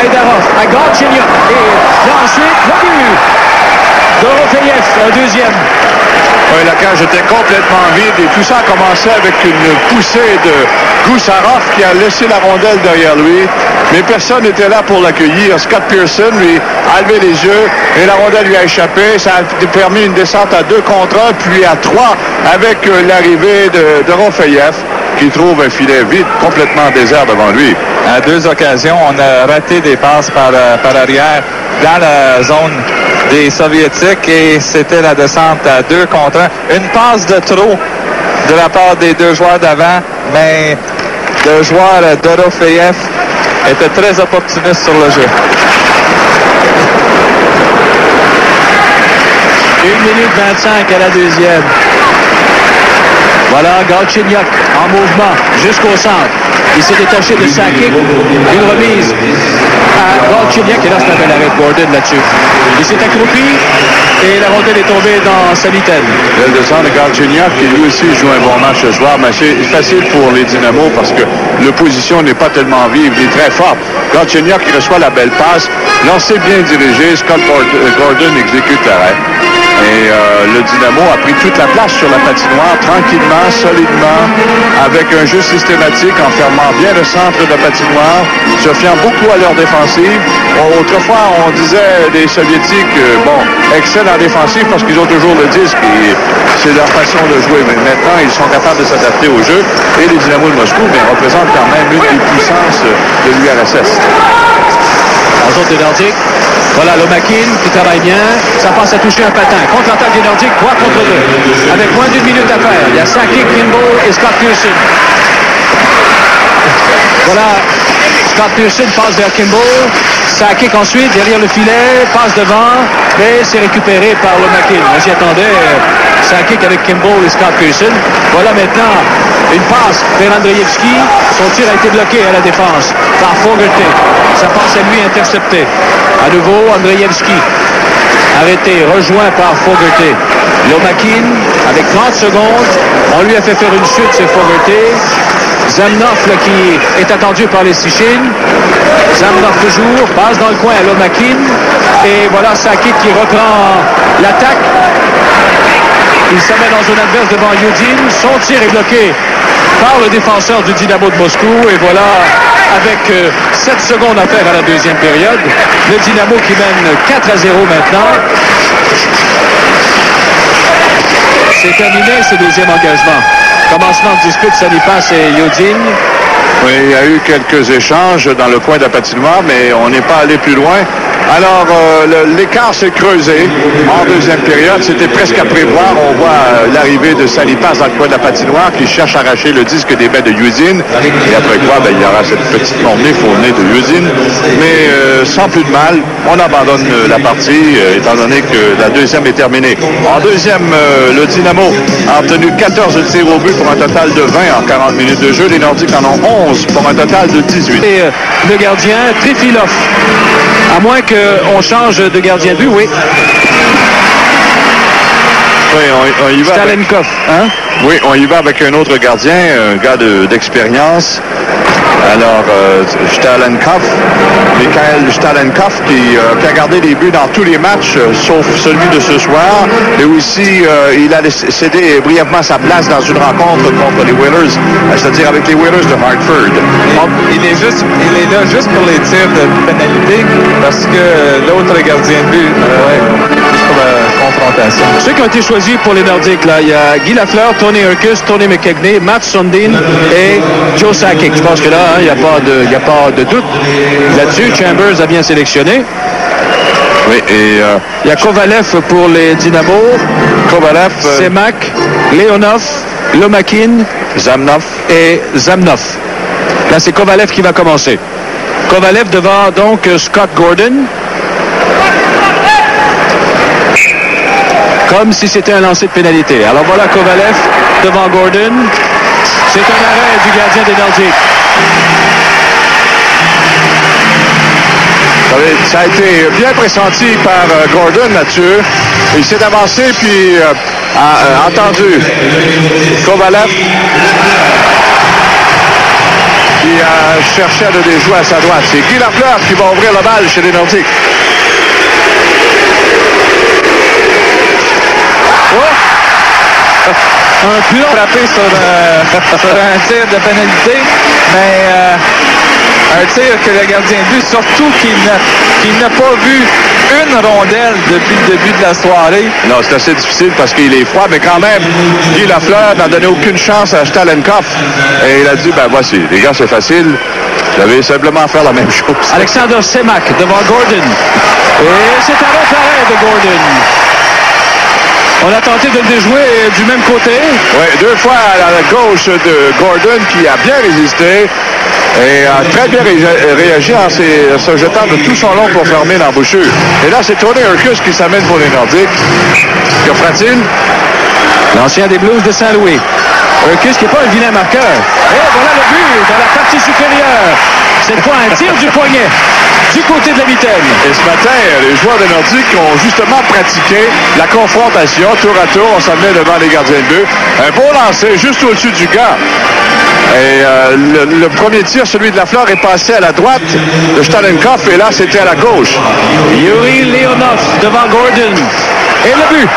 Aidarov à Galchenyuk. Et là ensuite, le but. Dorofeyev, un deuxième. Oui, la cage était complètement vide et tout ça a commencé avec une poussée de Goussarov qui a laissé la rondelle derrière lui. Mais personne n'était là pour l'accueillir. Scott Pearson, lui, a levé les yeux et la rondelle lui a échappé. Ça a permis une descente à 2 contre 1, puis à 3 avec l'arrivée de Dorofeyev qui trouve un filet vide complètement désert devant lui. À 2 occasions, on a raté des passes par arrière dans la zone des Soviétiques et c'était la descente à 2 contre 1. Une passe de trop de la part des 2 joueurs d'avant, mais le joueur Dorofeyev était très opportuniste sur le jeu. 1 minute 25 à la deuxième. Voilà, Galchenyuk en mouvement jusqu'au centre. Il s'est détaché de Sakic. Une remise à Galchenyuk. Et là, c'est un bel arrêt de Gordon là-dessus. Il s'est accroupi et la rondelle est tombée dans sa mitaine. Le descend de Galchenyuk qui lui aussi joue un bon match ce soir. Mais c'est facile pour les Dynamos parce que l'opposition n'est pas tellement vive ni très forte. Galchenyuk qui reçoit la belle passe. Lancé bien dirigé. Scott Gordon exécute l'arrêt. Et le Dynamo a pris toute la place sur la patinoire, tranquillement, solidement, avec un jeu systématique en fermant bien le centre de la patinoire, se fiant beaucoup à leur défensive. Autrefois, on disait des Soviétiques, excellent en défensive parce qu'ils ont toujours le disque et c'est leur façon de jouer. Mais maintenant, ils sont capables de s'adapter au jeu. Et les Dynamo de Moscou représentent quand même une des puissances de l'URSS. En zone des Nordiques. Voilà, Lomakin qui travaille bien. Ça passe à toucher un patin. Contre-attaque des Nordiques, 3 contre 2. Avec moins d'une minute à faire. Il y a Sakic, Kimball et Scott Pearson. Voilà, Scott Pearson passe vers Kimball. Sakic ensuite, derrière le filet, passe devant, mais c'est récupéré par Lomakin. On s'y attendait. Sakic avec Kimball et Scott Pearson. Voilà maintenant une passe vers Andreevski. Son tir a été bloqué à la défense par Fogarty. Sa passe à lui interceptée. À nouveau, Andreevski. Arrêté, rejoint par Fogarty. Lomakin, avec 30 secondes, on lui a fait faire une chute, c'est Fogarty. Zamnov là, qui est attendu par les Sichines. Zamnov toujours, passe dans le coin à Lomakin. Et voilà Sakic qui reprend l'attaque. Il s'amène en zone adverse devant Yudin. Son tir est bloqué par le défenseur du Dynamo de Moscou. Et voilà, avec 7 secondes à faire à la deuxième période, le Dynamo qui mène 4-0 maintenant. C'est terminé ce deuxième engagement. Commencement de dispute, Sanipas et Yudin. Oui, il y a eu quelques échanges dans le coin de la patinoire, mais on n'est pas allé plus loin. Alors, l'écart s'est creusé en deuxième période. C'était presque à prévoir. On voit l'arrivée de Salipas dans le coin de la patinoire qui cherche à arracher le disque des mains de Yudin. Et après quoi, il y aura cette petite montée fournée de Yudin. Mais sans plus de mal, on abandonne la partie, étant donné que la deuxième est terminée. En deuxième, le Dynamo a obtenu 14 tirs au but pour un total de 20 en 40 minutes de jeu. Les Nordiques en ont 11 pour un total de 18. Et le gardien, Trifilov. À moins qu'on change de gardien de but, oui. Oui, on y va. Stalenkov, hein? Oui, on y va avec un autre gardien, un gars d'expérience. Alors, Stalenkov, Mikhail Stalenkov, qui a gardé les buts dans tous les matchs, sauf celui de ce soir. Et aussi, il a cédé brièvement sa place dans une rencontre contre les Whalers, c'est-à-dire avec les Whalers de Hartford. Il est là juste pour les tirs de pénalité, parce que l'autre gardien de but, juste pour la confrontation. Ceux qui ont été choisis pour les Nordiques, là, il y a Guy Lafleur, Tony Urkus, Tony McKegney, Matt Sundin et Joe Sakic. Je pense que là, il n'y a pas de doute là-dessus. Chambers a bien sélectionné. Oui, et il y a Kovalev pour les Dynamo. Kovalev, Semak, Leonov, Lomakin, Zamnov et Zamnov. Là, c'est Kovalev qui va commencer. Kovalev devant donc Scott Gordon. Comme si c'était un lancer de pénalité. Alors voilà Kovalev devant Gordon. C'est un arrêt du gardien des Nordiques. Ça a été bien pressenti par Gordon là-dessus. Il s'est avancé puis a entendu Kovalev qui a cherché à le déjouer à sa droite. C'est Guy Lafleur qui va ouvrir la balle chez les Nordiques. Un plomb frappé sur un tir de pénalité, mais un tir que le gardien de but, surtout qu'il n'a pas vu une rondelle depuis le début de la soirée. Non, c'est assez difficile parce qu'il est froid, mais quand même, Guy Lafleur n'a donné aucune chance à Stalenkov. Et il a dit, ben voici, les gars, c'est facile. Vous allez simplement faire la même chose. Alexander Semak devant Gordon. Et c'est un autre arrêt de Gordon. On a tenté de le déjouer du même côté. Oui, 2 fois à la gauche de Gordon qui a bien résisté. Et a très bien réagi en se jetant de tout son long pour fermer l'embouchure. Et là, c'est Tony Urquhart qui s'amène pour les Nordiques. Que fera-t-il? L'ancien des Blues de Saint-Louis. Urquhart qui n'est pas un vilain marqueur. Et voilà le but dans la partie supérieure. Cette fois, un tir du poignet du côté de la mitaine. Et ce matin, les joueurs de Nordiques ont justement pratiqué la confrontation. Tour à tour, on s'amenait devant les gardiens de but. Un beau lancer juste au-dessus du gars. Et le premier tir, celui de Lafleur, est passé à la droite de Stalenkov. Et là, c'était à la gauche. Yuri Leonov devant Gordon. Et le but.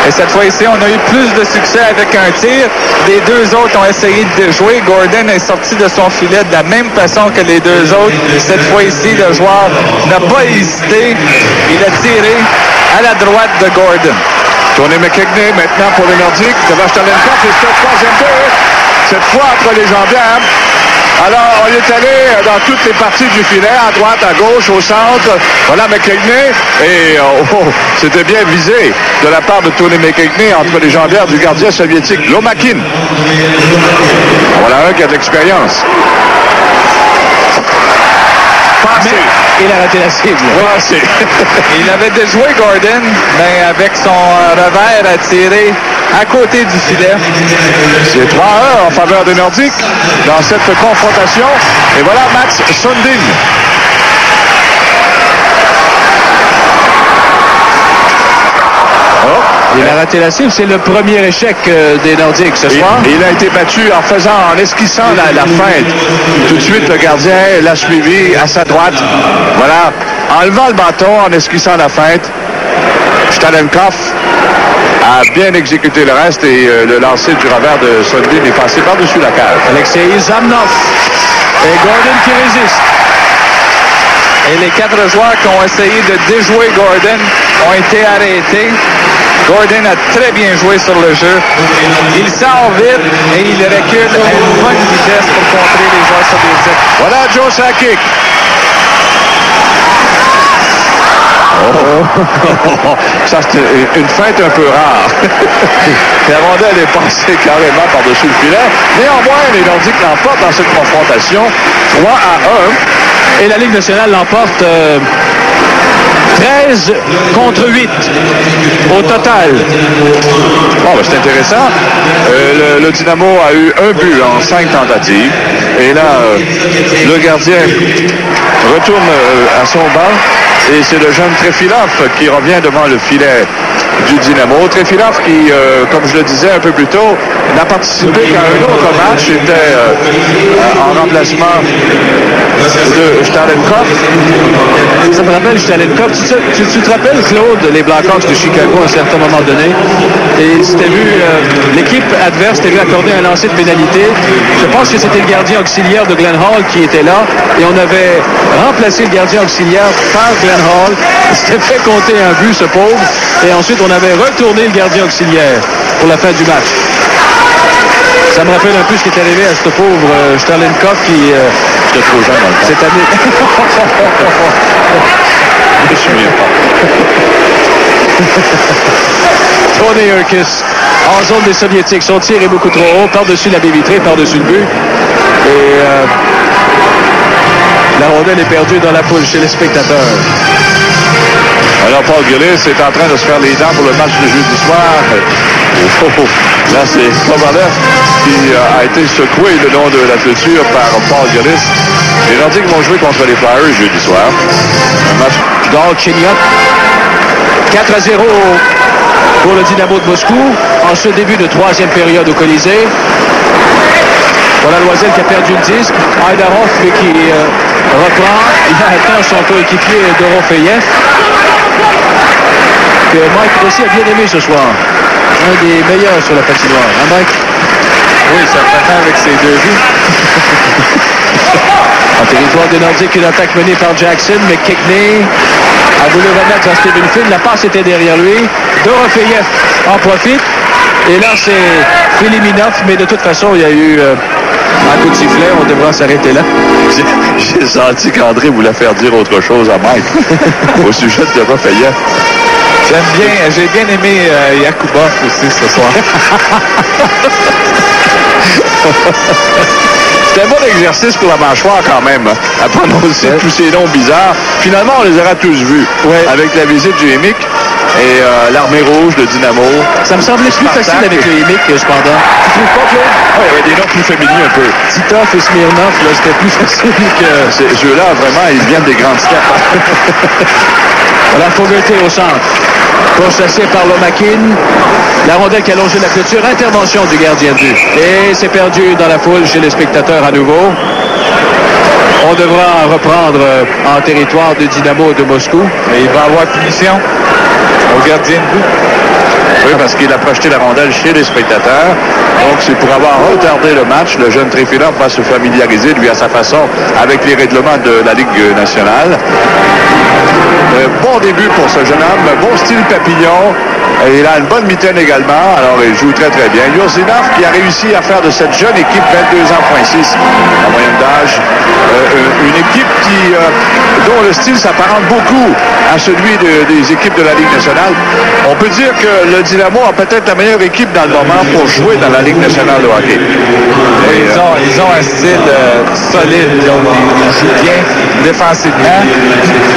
Et cette fois-ci, on a eu plus de succès avec un tir. Les deux autres ont essayé de jouer. Gordon est sorti de son filet de la même façon que les deux autres. Cette fois-ci, le joueur n'a pas hésité. Il a tiré à la droite de Gordon. Tony McKegney maintenant pour les Nordiques. Devant Stalenkov, et c'est le troisième but. Cette fois entre les jambières. Alors, on est allé dans toutes les parties du filet, à droite, à gauche, au centre. Voilà McKegney. Et c'était bien visé de la part de Tony McKegney entre les jambières du gardien soviétique Lomakin. Voilà un qui a de l'expérience. Passé. Il a raté la cible. Passé. Il avait déjoué Gordon, mais avec son revers a tiré à côté du filet. C'est 3-1 en faveur des Nordiques dans cette confrontation. Et voilà Mats Sundin. Il a raté la cible. C'est le premier échec des Nordiques ce soir. Il a été battu en esquissant la feinte. Tout de suite, le gardien l'a suivi à sa droite. Voilà. En levant le bâton, en esquissant la feinte, Stalenkov a bien exécuté le reste et le lancer du revers de Sundin est passé par-dessus la cage. Alexei Zamnov et Gordon qui résiste. Et les 4 joueurs qui ont essayé de déjouer Gordon ont été arrêtés. Gordon a très bien joué sur le jeu. Il sort vite et il recule à une bonne vitesse pour contrer les joueurs soviétiques. Voilà Joe Sakic. Ça, c'est une feinte un peu rare. La rondelle est passée carrément par-dessus le filet. Néanmoins, les Nordiques l'emportent dans cette confrontation 3-1. Et la Ligue nationale l'emporte 13 contre 8 au total. Bon, ben, c'est intéressant. Le Dynamo a eu un but en 5 tentatives. Et là, le gardien retourne à son banc. Et c'est le jeune Trefilov qui revient devant le filet du Dynamo. Trefilov qui, comme je le disais un peu plus tôt, n'a participé qu'à un autre match. Était en remplacement de Stalenkov. Ça me rappelle Stalenkov. Tu te rappelles, Claude, les Blackhawks de Chicago à un certain moment donné? Et c'était vu, l'équipe adverse s'était vu accorder un lancer de pénalité. Je pense que c'était le gardien auxiliaire de Glenn Hall qui était là. Et on avait remplacé le gardien auxiliaire par Glenn Hall. Il s'était fait compter un but, ce pauvre. Et ensuite, on avait retourné le gardien auxiliaire pour la fin du match. Ça me rappelle un peu ce qui est arrivé à ce pauvre Stalenkov qui... J'étais trop jeune dans le temps. Cette année... Je me souviens pas. Tony Urquhart en zone des Soviétiques. Son tir est beaucoup trop haut, par-dessus la baie vitrée, par-dessus le but. Et la rondelle est perdue dans la poule chez les spectateurs. Alors, Paul Gillis est en train de se faire les dents pour le match de jeudi soir. Là, c'est Kovalev qui a été secoué le long de la clôture par Paul Gillis. Les Nordiques vont jouer contre les Flyers jeudi soir. Un match Galchenyuk. 4-0 pour le Dynamo de Moscou en ce début de 3e période au Colisée. Voilà Loisel qui a perdu le disque. Aidarov qui reprend. Il a atteint son coéquipier Dorofeyev. Que Mike Rossi a bien aimé ce soir. Un des meilleurs sur la patinoire. Hein, Mike? Oui, ça fait avec ses 2 buts. En territoire des Nordiques, une attaque menée par Jackson. McKegney a voulu remettre à Stephen Finn. La passe était derrière lui. Dorofeyev en profite. Et là, c'est Filiminov. Mais de toute façon, il y a eu un coup de sifflet. On devra s'arrêter là. J'ai senti qu'André voulait faire dire autre chose à Mike au sujet de Dorofeyev. J'ai bien aimé Yakubov aussi ce soir. C'était un bon exercice pour la mâchoire quand même, à prononcer tous ces noms bizarres. Finalement, on les aura tous vus avec la visite du Hémic et l'Armée Rouge, le Dynamo. Ça me semblait plus facile avec le Hémic, cependant. Tu trouves pas, Claude? Oui, il y avait des noms plus féminins un peu. Titov et Smirnov, là, c'était plus facile que... Ces jeux-là, vraiment, ils viennent des grandes steppes. Voilà, Fogarty au centre. Pourchassé par Lomakin. La rondelle qui a longé la clôture. Intervention du gardien de but. Et c'est perdu dans la foule chez les spectateurs à nouveau. On devra reprendre en territoire du Dynamo de Moscou. Et il va avoir punition au gardien de but. Oui, parce qu'il a projeté la rondelle chez les spectateurs. Donc, c'est pour avoir retardé le match. Le jeune Trifilov va se familiariser, lui, à sa façon, avec les règlements de la Ligue nationale. Bon début pour ce jeune homme. Bon style papillon. Et il a une bonne mitaine également. Alors, il joue très, très bien. Yourzinov qui a réussi à faire de cette jeune équipe 22 ans, 6 en moyenne d'âge. Une équipe dont le style s'apparente beaucoup à celui des équipes de la Ligue nationale. On peut dire que le Dynamo a peut-être la meilleure équipe dans le moment pour jouer dans la Ligue nationale de hockey. Ils ont un style solide. Ils jouent bien défensivement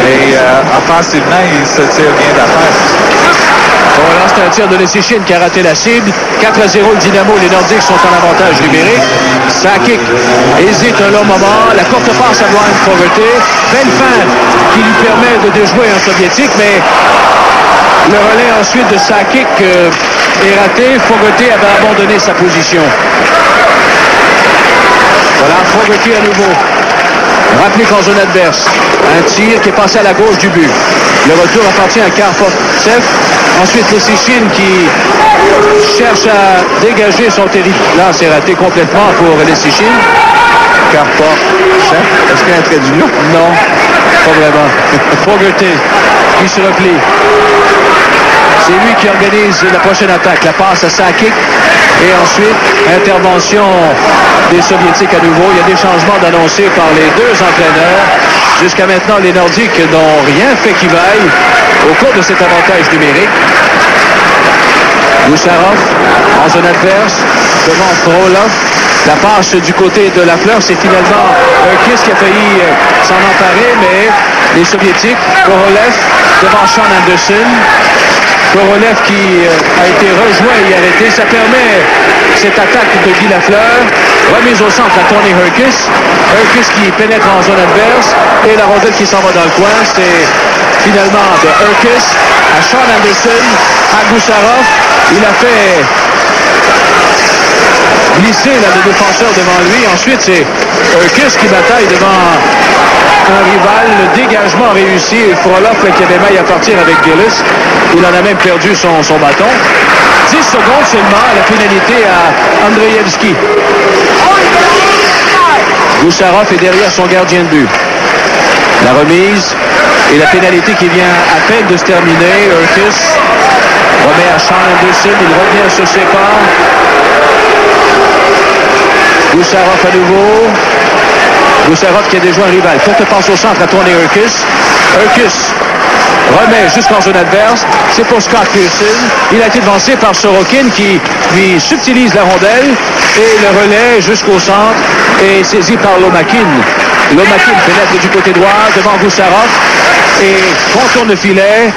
et offensivement, ils se tirent bien d'affaire. On lance un tir de Leschyshyn qui a raté la cible. 4-0 le Dynamo. Les Nordiques sont en avantage numérique. Sakic hésite un long moment. La courte passe à Brian Fogarty. Belle feinte qui lui permet de déjouer un Soviétique, mais le relais ensuite de Sakic est raté. Fogarty avait abandonné sa position. Voilà, Fogarty à nouveau. Rappelé qu'en zone adverse. Un tir qui est passé à la gauche du but. Le retour appartient à Karpovtsev. Ensuite, Leschyshyn qui cherche à dégager son territoire. Là, c'est raté complètement pour Leschyshyn. Karpovtsev. Est-ce qu'il y a un trait d'union? Non, pas vraiment. Fogarty qui se replie. C'est lui qui organise la prochaine attaque. La passe à Sakic. Et ensuite, intervention des Soviétiques à nouveau. Il y a des changements d'annoncer par les deux entraîneurs. Jusqu'à maintenant, les Nordiques n'ont rien fait qui vaille au cours de cet avantage numérique. Gusarov en zone adverse devant Frolov. La passe du côté de Lafleur, c'est finalement Urquist qui a failli s'en emparer, mais les Soviétiques, Korolev devant Sean Anderson. Korolev qui a été rejoint et arrêté. Ça permet cette attaque de Guy Lafleur. Remise au centre à Tony Urquist. Urquist qui pénètre en zone adverse. Et la rondelle qui s'en va dans le coin. C'est finalement de Urquist à Sean Anderson, à Gusarov. Il a fait glisser le défenseur devant lui. Ensuite, c'est Urquist qui bataille devant un rival. Le dégagement réussi. Et Frolov qui avait maille à partir avec Gillis. Il en a même perdu son bâton. 10 secondes seulement à la pénalité à Andreevski. Gusarov est derrière son gardien de but. La remise et la pénalité qui vient à peine de se terminer. Urquist remet à Sean Anderson. Il revient sur ses pas. Gusarov à nouveau. Gusarov qui a déjà un rival. Courte passe au centre à Tony Urquist. Urquist remet jusqu'en zone adverse. C'est pour Scott Pearson. Il a été devancé par Sorokin qui lui subtilise la rondelle. Et le relais jusqu'au centre est saisi par Lomakin. Lomakin pénètre du côté droit devant Gusarov. Et contourne le filet.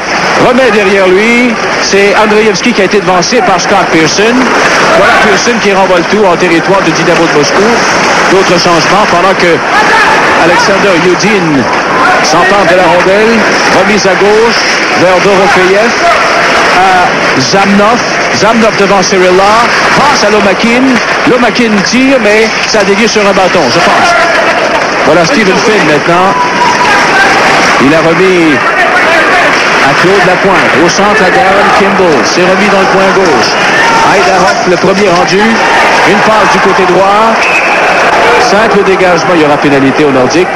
Remet derrière lui. C'est Andreevski qui a été devancé par Scott Pearson. Voilà Pearson qui renvoie le tout en territoire de Dynamo de Moscou. D'autres changements pendant que Alexander Yudin s'empare de la rondelle. Remise à gauche vers Dorofeyev à Zamnov. Zamnov devant Cirilla. Passe à Lomakin. Lomakin tire, mais ça dévie sur un bâton, je pense. Voilà Stephen Finn maintenant. Il a remis à Claude Lapointe. Au centre à Darren Kimball. C'est remis dans le coin gauche. Haydarov, le premier rendu. Une passe du côté droit. Simple dégagement. Il y aura pénalité au Nordique.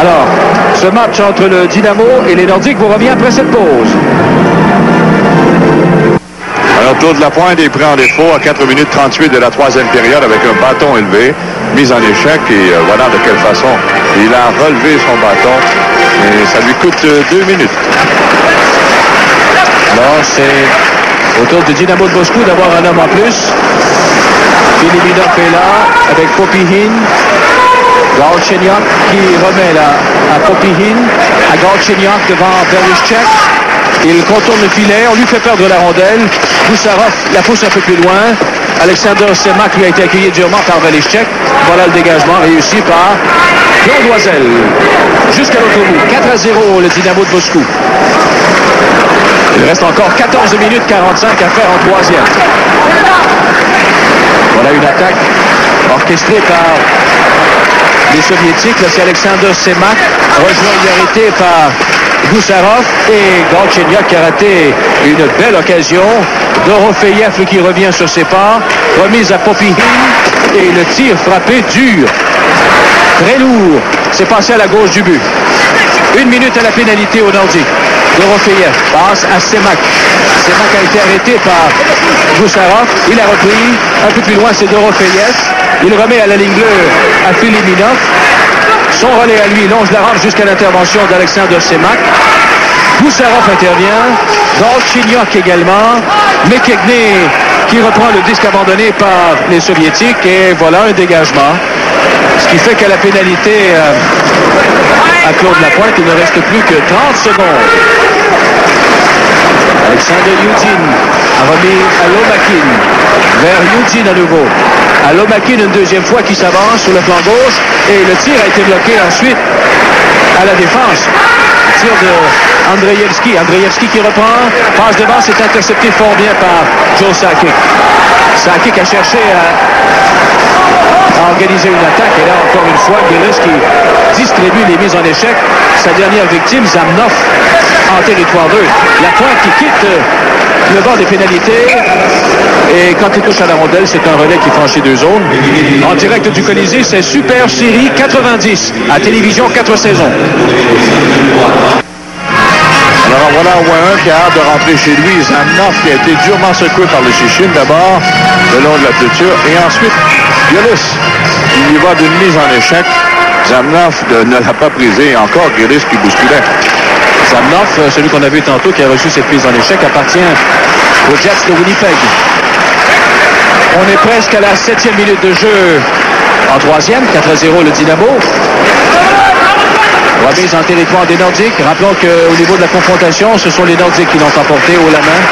Alors, ce match entre le Dynamo et les Nordiques vous revient après cette pause. Alors, Claude Lapointe est pris en défaut à 4 minutes 38 de la troisième période avec un bâton élevé, mise en échec et voilà de quelle façon il a relevé son bâton et ça lui coûte 2 minutes. Alors, c'est au tour du Dynamo de Moscou d'avoir un homme en plus. Filiminov est là avec Popihin. Galchenyuk qui remet là à Popihin. À Galchenyuk devant Belichick. Il contourne le filet. On lui fait perdre la rondelle. Goussarov la pousse un peu plus loin. Alexander Semak lui a été accueilli durement par Belichick. Voilà le dégagement réussi par Claude Loisel. Jusqu'à l'autre bout. 4-0 le Dynamo de Moscou. Il reste encore 14 minutes 45 à faire en troisième. Voilà une attaque orchestrée par les Soviétiques. Là, c'est Alexander Semak, rejoint arrêté par Goussarov et Galchenyuk qui a raté une belle occasion. Dorofeyev qui revient sur ses pas. Remise à Popihin et le tir frappé dur. Très lourd. C'est passé à la gauche du but. 1 minute à la pénalité au Nordique. Dorofeyev passe à Semak. Semak a été arrêté par Goussarov. Il a repris. Un peu plus loin, c'est Dorofeyev. Il remet à la ligne bleue à Filiminov. Son relais à lui longe la rampe jusqu'à l'intervention d'Alexander Semak. Goussarov intervient. Galchenyuk également. McKegney qui reprend le disque abandonné par les Soviétiques. Et voilà un dégagement. Ce qui fait qu'à la pénalité à Claude Lapointe, il ne reste plus que 30 secondes. Alexander Yudin a remis à Lomakin. Vers Yudin à nouveau. À Lomakin une deuxième fois qui s'avance sur le flanc gauche. Et le tir a été bloqué ensuite à la défense. Le tir de Andreevski. Andreevski qui reprend. Passe devant, c'est intercepté fort bien par Joe Sakic. Sakic a cherché à organiser une attaque. Et là, encore une fois, Gillis qui distribue les mises en échec. Sa dernière victime, Zamnov, en territoire 2. La pointe qui quitte le bord des pénalités. Et quand il touche à la rondelle, c'est un relais qui franchit 2 zones. En direct du Colisée, c'est Super Série 90. À télévision, 4 saisons. Alors voilà au moins un qui a hâte de rentrer chez lui. Zamnov qui a été durement secoué par le Chichine d'abord, le long de la clôture. Et ensuite, Gillis, il y va d'une mise en échec. Zamnov ne l'a pas prisé. Et encore Gillis qui bousculait. Zamnov, celui qu'on a vu tantôt qui a reçu cette mise en échec, appartient aux Jets de Winnipeg. On est presque à la 7e minute de jeu en troisième. 4-0 le Dynamo. Remise en territoire des Nordiques. Rappelons qu'au niveau de la confrontation, ce sont les Nordiques qui l'ont emporté haut la main.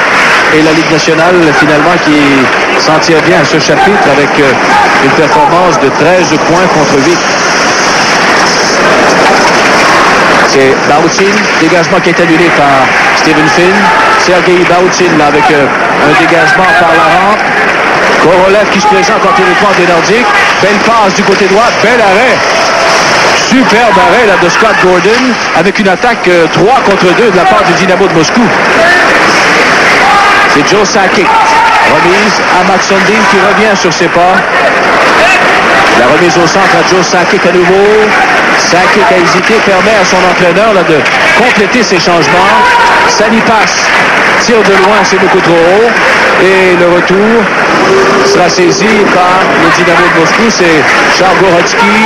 Et la Ligue nationale, finalement, qui s'en tire bien à ce chapitre avec une performance de 13 points contre 8. C'est Bautin, dégagement qui est annulé par Stephen Finn. Sergei Bautin, là, avec un dégagement par la rampe. Korolev qui se présente en territoire des Nordiques. Belle passe du côté droit, bel arrêt. Superbe arrêt là, de Scott Gordon avec une attaque 3 contre 2 de la part du Dynamo de Moscou. C'est Joe Sakic. Remise à Matt Sundin qui revient sur ses pas. La remise au centre à Joe Sakic à nouveau. Sakic a hésité, permet à son entraîneur là, de compléter ses changements. Ça n'y passe. Tire de loin, c'est beaucoup trop haut. Et le retour sera saisi par le Dynamo de Moscou. C'est Charles Gorodsky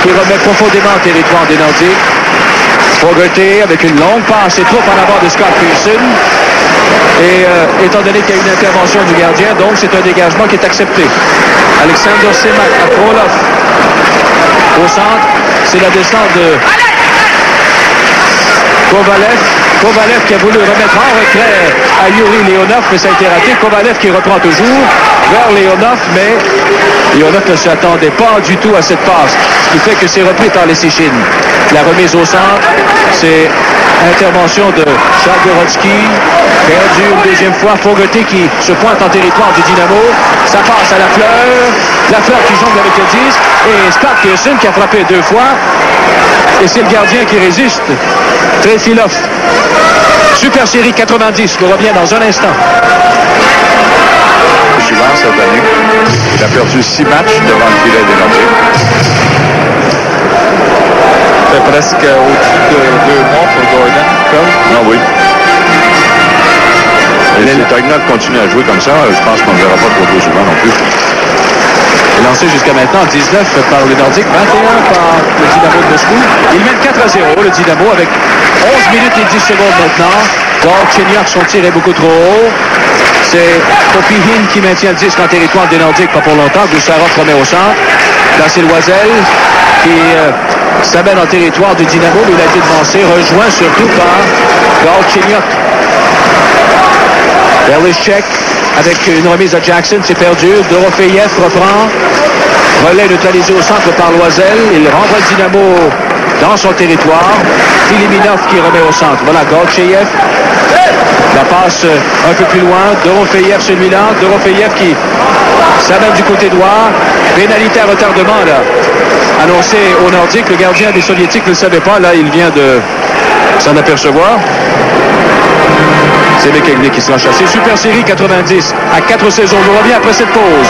qui remet profondément en territoire des Nordiques. Fogarty avec une longue passe et trop en avant de Scott Pearson. Et étant donné qu'il y a une intervention du gardien, donc c'est un dégagement qui est accepté. Alexander Semak à Krolov. Au centre, c'est la descente de Kovalev. Kovalev qui a voulu remettre en retrait à Yuri Leonov, mais ça a été raté. Kovalev qui reprend toujours vers Leonov, mais Leonov ne s'attendait pas du tout à cette passe, ce qui fait que c'est repris par les Sichines. La remise au centre, c'est intervention de Charles Gorodsky, perdu une deuxième fois. Fogarty qui se pointe en territoire du Dynamo. Ça passe à la fleur qui jongle avec le disque, et Scott Pearson qui a frappé 2 fois. Et c'est le gardien qui résiste. Trefilov. Super Série 90. On revient dans un instant. Suivant cette année, il a perdu 6 matchs devant le filet des Nordiques. Ça fait presque au-dessus de 2 mois pour Gordon. Ah oui. Et si Tognott continue à jouer comme ça, je pense qu'on ne le verra pas trop souvent non plus. Lancé jusqu'à maintenant 19 par le Nordique, 21 par le Dynamo de Moscou. Il mène 4-0 le Dynamo avec 11 minutes et 10 secondes maintenant. Galchenyuk, son tir est beaucoup trop haut. C'est Kopihin qui maintient le disque en territoire des Nordiques, pas pour longtemps. Goussarov remet au centre. Là, c'est Loisel qui s'amène en territoire du Dynamo. Il a été devancé, rejoint surtout par Galchenyuk. Berlichek avec une remise à Jackson, c'est perdu. Dorofeyev reprend. Relais neutralisé au centre par Loisel. Il renvoie le Dynamo dans son territoire. Filiminov qui remet au centre. Voilà, Galchenyuk. La passe un peu plus loin. Dorofeyev celui-là. Dorofeyev qui s'amène du côté droit. Pénalité à retardement là. Annoncé aux Nordiques. Le gardien des Soviétiques ne le savait pas. Là, il vient de s'en apercevoir. C'est McKegney qui sera chassé. Super Série 90 à 4 saisons. Je reviens après cette pause.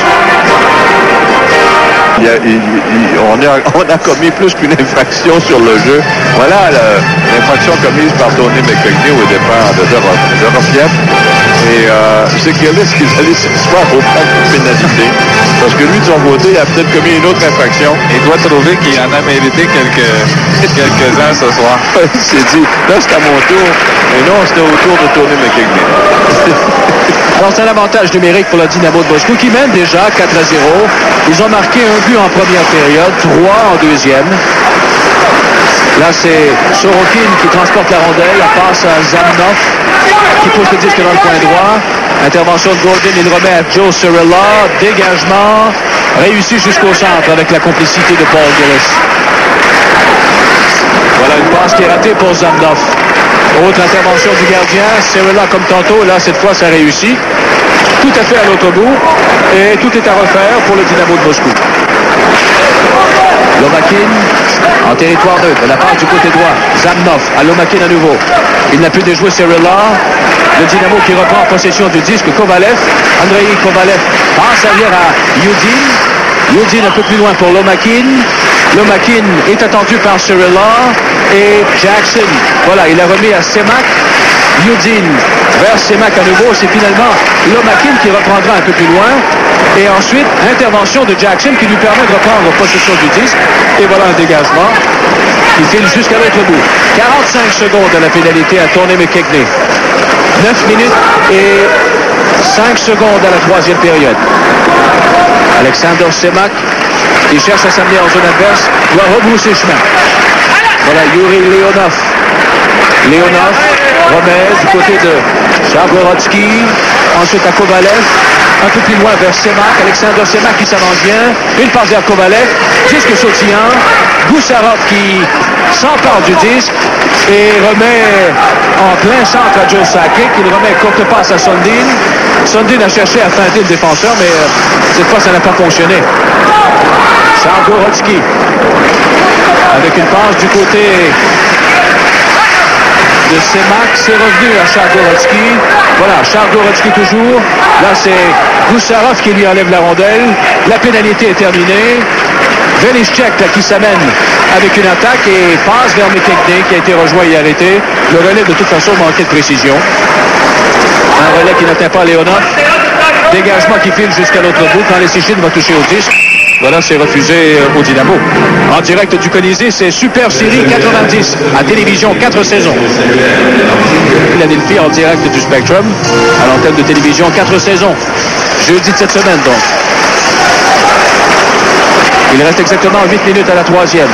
On a commis plus qu'une infraction sur le jeu. Voilà l'infraction commise par Tony McKegney au départ de Dorofeyev. Et c'est Gillis qui allait s'asseoir au plan de pénalité. Parce que lui, de son côté, il a peut-être commis une autre infraction. Il doit trouver qu'il en a mérité quelques-uns ce soir. Il s'est dit, là, c'est à mon tour. Mais non, c'était au tour de Tony McKegney. Alors, c'est un avantage numérique pour le Dynamo de Moscou qui mène déjà 4-0. Ils ont marqué un but en première période, 3 en deuxième. Là, c'est Sorokin qui transporte la rondelle. La passe à Zamnov qui pousse le disque dans le coin droit. Intervention de Gordon, il remet à Joe Cirella. Dégagement réussi jusqu'au centre avec la complicité de Paul Gillis. Voilà une passe qui est ratée pour Zamnov. Autre intervention du gardien. Cirella comme tantôt. Là, cette fois, ça réussit. Tout à fait à l'autre bout. Et tout est à refaire pour le Dynamo de Moscou. Lomakin en territoire neutre, la passe du côté droit. Zamnov à Lomakin à nouveau. Il n'a plus déjoué Cirella. Le Dynamo qui reprend possession du disque. Kovalev, Andrei Kovalev passe arrière à Yudin. Yudin un peu plus loin pour Lomakin. Lomakin est attendu par Cirella et Jackson. Voilà, il a remis à Semak. Yudin vers Semak à nouveau. C'est finalement Lomakin qui reprendra un peu plus loin. Et ensuite, intervention de Jackson qui lui permet de reprendre possession du disque. Et voilà un dégagement qui file jusqu'à l'autre bout. 45 secondes à la pénalité à Tony McKegney. 9 minutes et 5 secondes à la troisième période. Alexander Semak qui cherche à s'amener en zone adverse doit rebrousser chemin. Voilà Yuri Leonov. Leonov remet du côté de Chargorodsky. Ensuite à Kovalev. Un peu plus loin vers Semak. Alexander Semak qui s'avance bien. Une passe vers Kovalev. Disque sautillant. Goussarov qui s'empare du disque et remet en plein centre à Joe Sakic. Il remet courte passe à Sundin. Sundin a cherché à feinter le défenseur, mais cette fois, ça n'a pas fonctionné. Chargorodsky avec une passe du côté de Semak, c'est revenu à Chargorodsky. Voilà, Chargorodsky toujours. Là, c'est Goussarov qui lui enlève la rondelle. La pénalité est terminée. Velichek qui s'amène avec une attaque et passe vers McKegney qui a été rejoint et arrêté. Le relais de toute façon manquait de précision. Un relais qui n'atteint pas Leonov. Dégagement qui file jusqu'à l'autre bout quand Lessichin va toucher au disque. Voilà, c'est refusé au Dynamo. En direct du Colisée, c'est Super Série 90 à télévision, 4 saisons. Philadelphie en direct du Spectrum à l'antenne de télévision, 4 saisons. Jeudi de cette semaine donc. Il reste exactement 8 minutes à la troisième.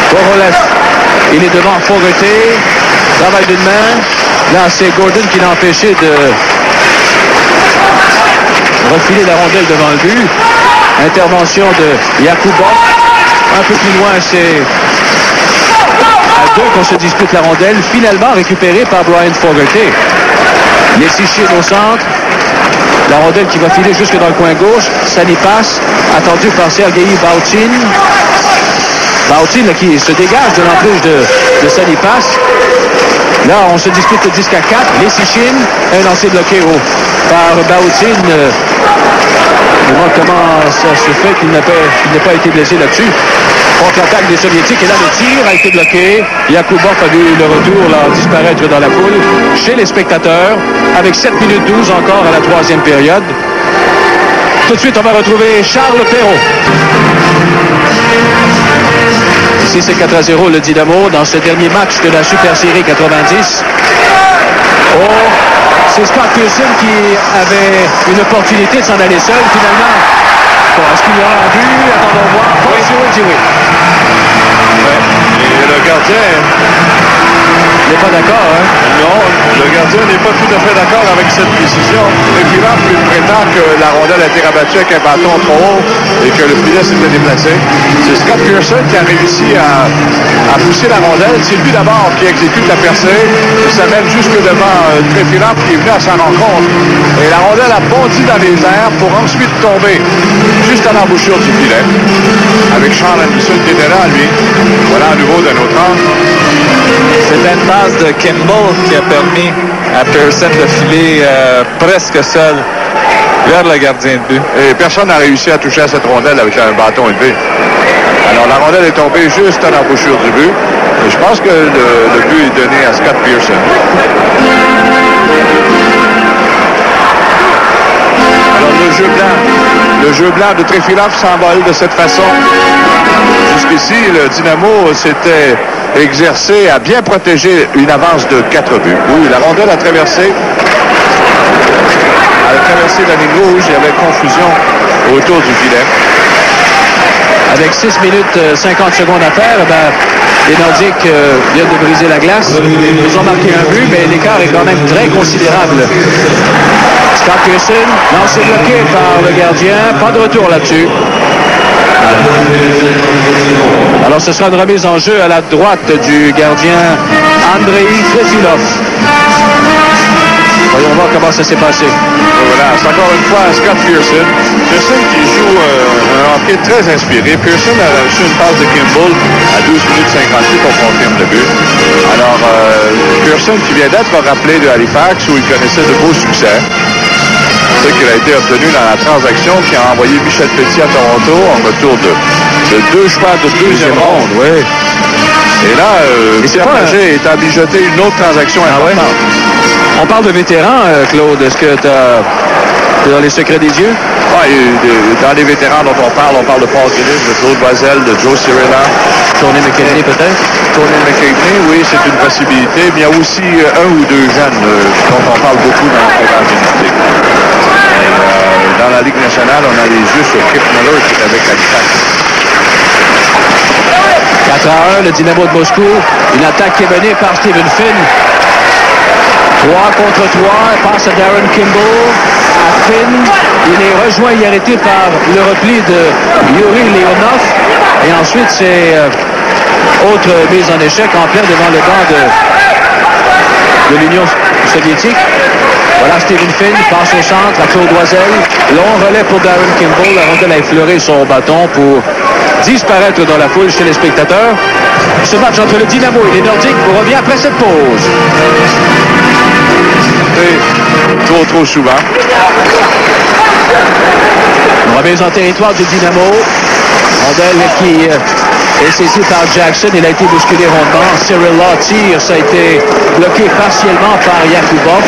Korolev, il est devant Fogarty. Travail d'une main. Là, c'est Gordon qui l'a empêché de refiler la rondelle devant le but. Intervention de Yakubov. Un peu plus loin, c'est à 2 qu'on se dispute la rondelle. Finalement récupérée par Brian Fogarty. Lessichin au centre. La rondelle qui va filer jusque dans le coin gauche. Sanipas, attendu par Sergei Bautin. Bautin qui se dégage de l'emprise de Sanipas. Là, on se dispute le disque à 4. Lessichin, un lancer bloqué par Bautin. Je me demande comment ça se fait qu'il n'ait pas été blessé là-dessus. Contre-attaque des Soviétiques. Et là, le tir a été bloqué. Yakubov a vu le retour là, disparaître dans la foule. Chez les spectateurs, avec 7 minutes 12 encore à la troisième période. Tout de suite, on va retrouver Charles Perrault. Ici, c'est 4-0 le Dynamo dans ce dernier match de la Super Série 90. Au C'est Scott Pearson qui avait une opportunité de s'en aller seul. Finalement, bon, est-ce qu'il y aura un but? Attendons voir. Paul Stewart dit oui. Ouais. Et le gardien... Il n'est pas d'accord, hein? Non, le gardien n'est pas tout à fait d'accord avec cette décision. Trefilov lui prétend que la rondelle a été rabattue avec un bâton trop haut et que le filet s'était déplacé. C'est Scott Pearson qui a réussi à pousser la rondelle. C'est lui d'abord qui exécute la percée. Il s'amène jusque devant Trefilov qui est venu à sa rencontre. Et la rondelle a bondi dans les airs pour ensuite tomber juste à l'embouchure du filet. Avec Sean Anderson qui était là, lui. Voilà à nouveau d'un autre angle. C'était une passe de Kimball qui a permis à Pearson de filer presque seul vers le gardien de but. Et personne n'a réussi à toucher à cette rondelle avec un bâton élevé. Alors la rondelle est tombée juste à l'embouchure du but. Et je pense que le but est donné à Scott Pearson. Alors le jeu blanc de Trefilov s'envole de cette façon. Jusqu'ici, le Dynamo s'était exercé à bien protéger une avance de 4 buts. Oui, la rondelle a traversé la ligne rouge. Il y avait confusion autour du filet. Avec 6 minutes 50 secondes à faire, les Nordiques viennent de briser la glace. Ils ont marqué un but, mais l'écart est quand même très considérable. Scott Pearson, lancé bloqué par le gardien. Pas de retour là-dessus. Alors ce sera une remise en jeu à la droite du gardien Andrei Trefilov. Voyons voir comment ça s'est passé. Voilà, c'est encore une fois Scott Pearson. Pearson qui joue un hockey très inspiré. Pearson a reçu une passe de Kimball à 12 minutes 58, on confirme le but. Alors, Pearson qui vient d'être rappelé de Halifax où il connaissait de beaux succès. C'est qu'il a été obtenu dans la transaction qui a envoyé Michel Petit à Toronto en retour de 2 choix de deuxième ronde. Oui. Et là, Pierre Pagé est à mijoter une autre transaction importante. Ouais. On parle de vétérans, Claude. Est-ce que tu es dans les secrets des dieux? Dans les vétérans dont on parle de Paul Guinness, de Claude Boisel, de Joe Cirella. Tony McKinney peut-être? Tony McKinney, oui, c'est une possibilité. Mais il y a aussi un ou deux jeunes dont on parle beaucoup dans le programme génétique. Dans la Ligue nationale, on a les yeux sur Kip Miller qui est avec Halifax. 4-1, le Dynamo de Moscou. Une attaque qui est menée par Stephen Finn. 3 contre 3, passe à Darren Kimball, à Finn. Il est rejoint et arrêté par le repli de Yuri Leonov. Et ensuite, c'est autre mise en échec en plein devant le banc de l'Union soviétique. Voilà Stephen Finn, passe au centre à Claude Loisel. Long relais pour Darren Kimball. La rondelle a effleuré son bâton pour disparaître dans la foule chez les spectateurs. Ce match entre le Dynamo et les Nordiques vous revient après cette pause. Et trop souvent. Remise en territoire du Dynamo. Rondelle qui est saisie par Jackson. Il a été bousculé rondement. Cyril Law tire. Ça a été bloqué partiellement par Yakubov.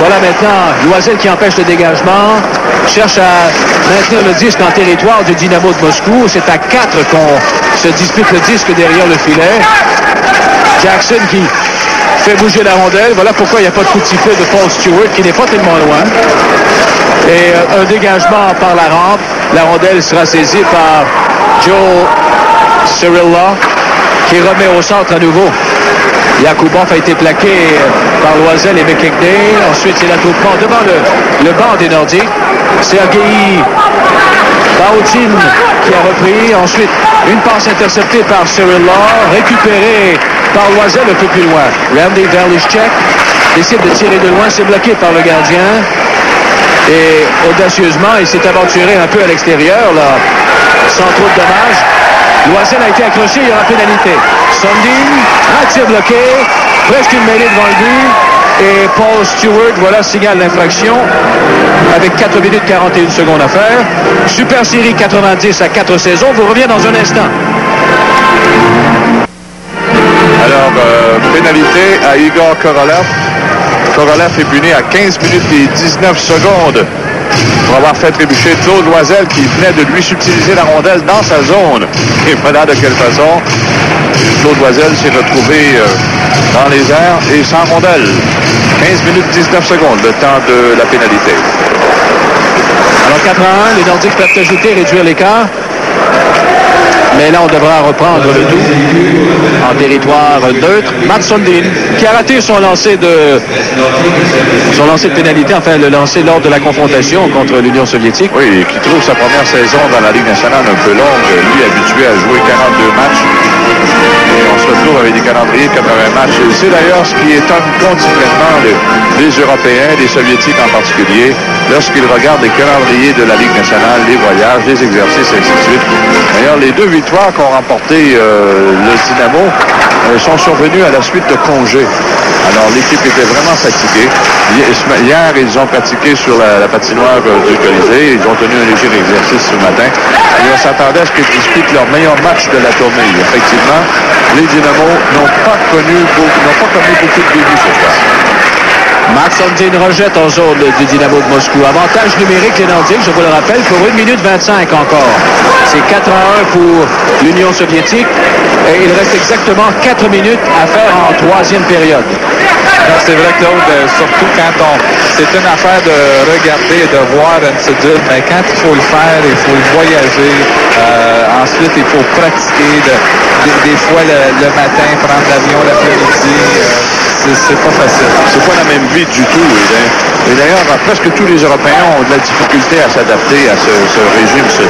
Voilà maintenant Loisel qui empêche le dégagement. Cherche à maintenir le disque en territoire du Dynamo de Moscou. C'est à 4 qu'on se dispute le disque derrière le filet. Jackson qui fait bouger la rondelle. Voilà pourquoi il n'y a pas de coup de sifflet de Paul Stewart qui n'est pas tellement loin. Et un dégagement par la rampe. La rondelle sera saisie par Joe Cirilla qui remet au centre à nouveau. Yakubov a été plaqué par Loisel et McKinney. Ensuite, c'est l'attroupement devant le banc des Nordiques. Sergei Baoutin qui a repris. Ensuite, une passe interceptée par Cirilla, récupérée par Loisel un peu plus loin. Randy Verlichek décide de tirer de loin. C'est bloqué par le gardien. Et audacieusement, il s'est aventuré un peu à l'extérieur, là, sans trop de dommages. Loisel a été accroché, il y aura pénalité. Sundin, un tir bloqué, presque une mêlée devant le but. Et Paul Stewart, voilà, signale l'infraction avec 4 minutes 41 secondes à faire. Super Série 90 à 4 saisons, vous revient dans un instant. Alors, pénalité à Igor Korolev. Korolev est puni à 15 minutes et 19 secondes pour avoir fait trébucher Claude Loisel qui venait de lui subtiliser la rondelle dans sa zone. Et voilà de quelle façon Claude Loisel s'est retrouvé dans les airs et sans rondelle. 15 minutes 19 secondes, le temps de la pénalité. Alors 4-1, les Nordiques peuvent ajouter, réduire l'écart. Mais là, on devra reprendre le tout en territoire neutre. Mats Sundin, qui a raté son lancer de pénalité, enfin le lancer lors de la confrontation contre l'Union soviétique. Oui, qui trouve sa première saison dans la Ligue nationale un peu longue. Lui, habitué à jouer 42 matchs. Et on se retrouve avec des calendriers de 80 matchs. C'est d'ailleurs ce qui étonne continuellement les Européens, les Soviétiques en particulier, lorsqu'ils regardent les calendriers de la Ligue nationale, les voyages, les exercices, et ainsi de suite. D'ailleurs, les 2 victoires qu'ont remporté le Dynamo sont survenues à la suite de congés. Alors, l'équipe était vraiment fatiguée. Hier, ils ont pratiqué sur la patinoire du Colisée. Ils ont tenu un léger exercice ce matin. Et on s'attendait à ce qu'ils disputent leur meilleur match de la tournée. Effectivement, les Dynamo n'ont pas connu beaucoup de débuts ce soir. Mats Sundin rejette en zone du Dynamo de Moscou. Avantage numérique des Nordiques, je vous le rappelle, pour 1 minute 25 encore. C'est 4-1 pour l'Union soviétique. Et il reste exactement 4 minutes à faire en 3e période. Non, c'est vrai, Claude, surtout quand c'est une affaire de regarder et de voir et de se dire, mais quand il faut le faire, il faut le voyager. Ensuite, il faut pratiquer. Des fois, le matin, prendre l'avion l'après-midi. C'est pas facile. C'est pas la même vie du tout. Et d'ailleurs, presque tous les Européens ont de la difficulté à s'adapter à ce régime, ce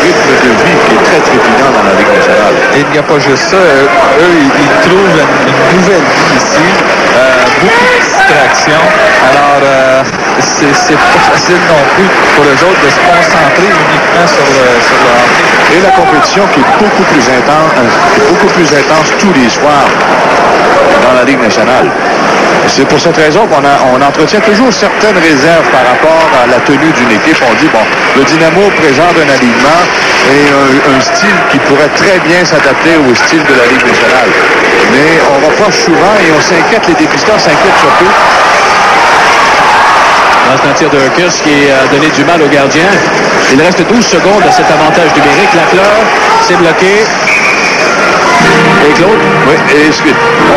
rythme de vie qui est très trépidant dans la Ligue nationale. Et il n'y a pas juste ça. Eux, ils trouvent une nouvelle vie ici. Beaucoup de distractions. Alors, c'est pas facile non plus pour eux autres de se concentrer uniquement sur le hockey. Et la compétition qui est beaucoup plus intense tous les soirs dans la Ligue nationale. C'est pour cette raison qu'on entretient toujours certaines réserves par rapport à la tenue d'une équipe. On dit, bon, le Dynamo présente un alignement et un style qui pourrait très bien s'adapter au style de la Ligue nationale. Mais on reproche souvent et on s'inquiète, les dépisteurs s'inquiètent surtout. C'est un tir de Hurkis qui a donné du mal au gardien. Il reste 12 secondes à cet avantage numérique. Lafleur, c'est bloqué. Et Claude? Oui, et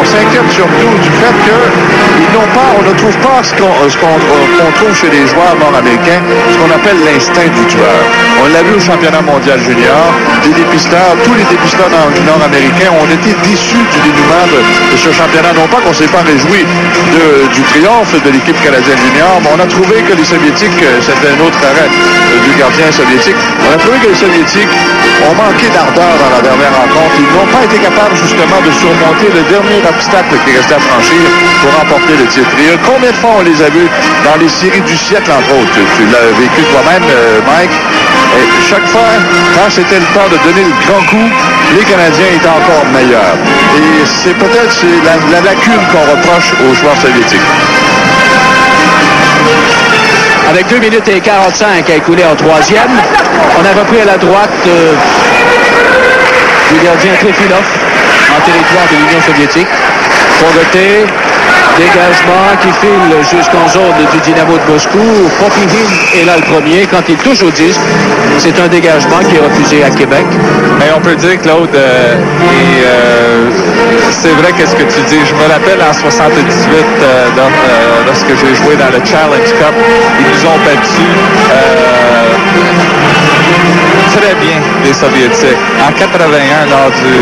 on s'inquiète surtout du fait on ne trouve pas ce qu'on trouve chez les joueurs nord-américains, ce qu'on appelle l'instinct du tueur. On l'a vu au championnat mondial junior, tous les dépisteurs nord-américains ont été déçus du dénouement de ce championnat. Non pas qu'on ne s'est pas réjoui du triomphe de l'équipe canadienne junior, mais on a trouvé que les Soviétiques, c'était un autre arrêt du gardien soviétique, on a trouvé que les Soviétiques ont manqué d'ardeur dans la dernière rencontre. Ils n'ont pas été capables justement de surmonter le dernier obstacle qui restait à franchir pour remporter le titre. Et combien de fois on les a vus dans les séries du siècle, entre autres? Tu l'as vécu toi-même, Mike. Et chaque fois, quand c'était le temps de donner le grand coup, les Canadiens étaient encore meilleurs. Et c'est peut-être la lacune qu'on reproche aux joueurs soviétiques. Avec 2 minutes et 45 à écouler en 3e, on a repris à la droite du gardien Trefilov en territoire de l'Union soviétique. Pogoté, dégagement qui file jusqu'en zone du Dynamo de Moscou. Popihin est là le premier. Quand il touche au disque, c'est un dégagement qui est refusé à Québec. Mais on peut dire, Claude, c'est vrai qu'est-ce que tu dis. Je me rappelle en 78, lorsque j'ai joué dans le Challenge Cup, ils nous ont battus très bien, les Soviétiques. En 81, lors de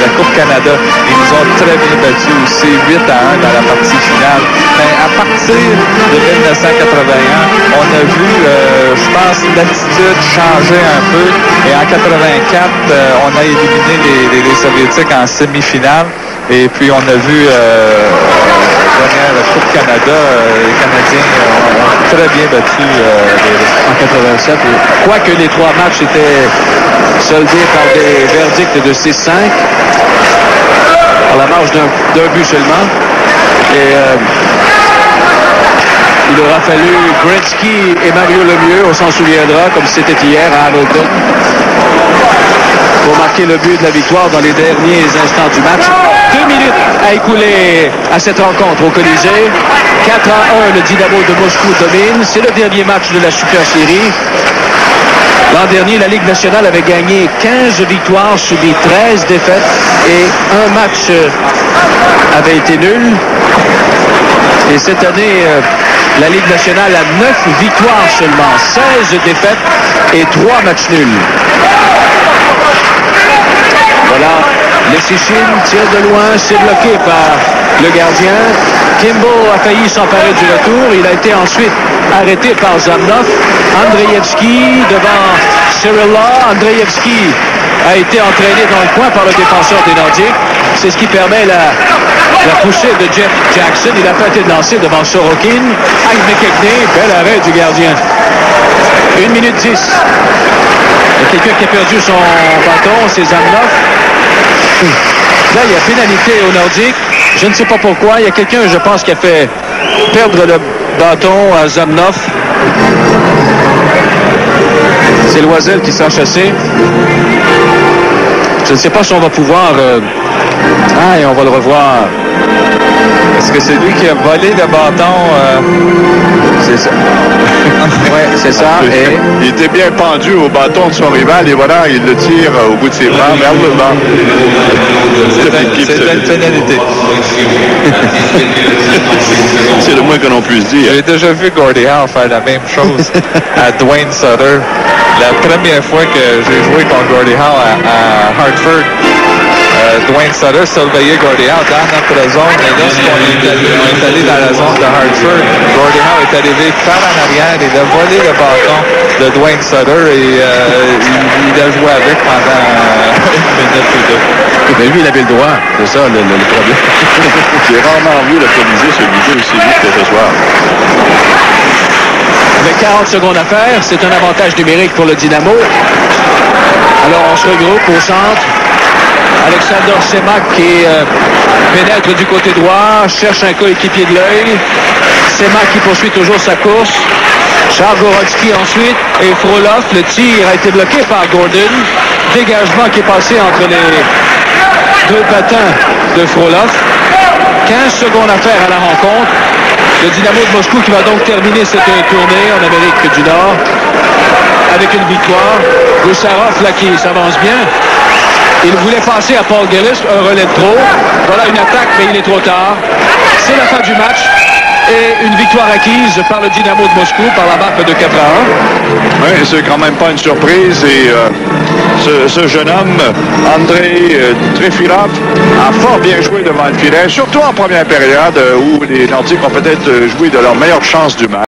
la Coupe Canada, ils nous ont très bien battus aussi, 8-1 dans la partie finale. Mais à partir de 1981, on a vu, je pense, l'attitude changer un peu. Et en 84, on a éliminé les Soviétiques en semi-finale. Et puis, on a vu dernière Coupe Canada, les Canadiens ont très bien battu en 87. Quoique les 3 matchs étaient soldés par des verdicts de 6-5, à la marge d'un but seulement. Et il aura fallu Gretzky et Mario Lemieux, on s'en souviendra, comme c'était hier à Hamilton, pour marquer le but de la victoire dans les derniers instants du match. 2 minutes à écouler à cette rencontre au Colisée. 4-1, le Dynamo de Moscou domine. C'est le dernier match de la Super Série. L'an dernier, la Ligue nationale avait gagné 15 victoires, subi 13 défaites et un match avait été nul. Et cette année, la Ligue nationale a 9 victoires seulement, 16 défaites et 3 matchs nuls. Voilà, Leschyshyn tire de loin, c'est bloqué par le gardien. Kimball a failli s'emparer du retour. Il a été ensuite arrêté par Zamnov. Andreevski devant Cirilla. Andreevski a été entraîné dans le coin par le défenseur des Nordiques. C'est ce qui permet la poussée de Jeff Jackson. Il a pas été lancé devant Sorokin. Avec McKechnie, bel arrêt du gardien. 1 minute 10. Il y a quelqu'un qui a perdu son bâton, c'est Zamnov. Là, il y a pénalité au Nordique. Je ne sais pas pourquoi. Il y a quelqu'un, je pense, qui a fait perdre le bâton à Zamnov. C'est Loisel qui s'en chassé. Je ne sais pas si on va pouvoir... et on va le revoir. Est-ce que c'est lui qui a volé le bâton? C'est ça. Oui, c'est ça. Et il était bien pendu au bâton de son rival et voilà, il le tire au bout de ses bras vers le bas. C'est une pénalité. C'est le moins que l'on puisse dire. J'ai déjà vu Gordie Howe faire la même chose à Dwayne Sutter. La première fois que j'ai joué contre Gordie Howe à Hartford, Dwayne Sutter surveillait Gordie Howe dans notre zone. Et lorsqu'on est allé dans la zone de Hartford, Gordie Howe est arrivé par en arrière. Il a volé le bâton de Dwayne Sutter et il a joué avec pendant 1 minute ou 2. Mais lui, il avait le droit. C'est ça le problème. J'ai rarement vu le Colisée se vider aussi vite que ce soir. Avec 40 secondes à faire, c'est un avantage numérique pour le Dynamo. Alors, on se regroupe au centre. Alexander Semak qui pénètre du côté droit, cherche un coéquipier de l'œil. Semak qui poursuit toujours sa course. Charles Gorodski ensuite et Frolov. Le tir a été bloqué par Gordon. Dégagement qui est passé entre les deux patins de Frolov. 15 secondes à faire à la rencontre. Le Dynamo de Moscou qui va donc terminer cette tournée en Amérique du Nord avec une victoire. Goussarov là qui s'avance bien. Il voulait passer à Paul Gillis, un relais de trop. Voilà une attaque, mais il est trop tard. C'est la fin du match. Et une victoire acquise par le Dynamo de Moscou par la marque de 4-1. Oui, c'est quand même pas une surprise. Et ce jeune homme, Andrei Trefilov, a fort bien joué devant le filet, surtout en première période où les Nordiques ont peut-être joué de leur meilleure chance du match.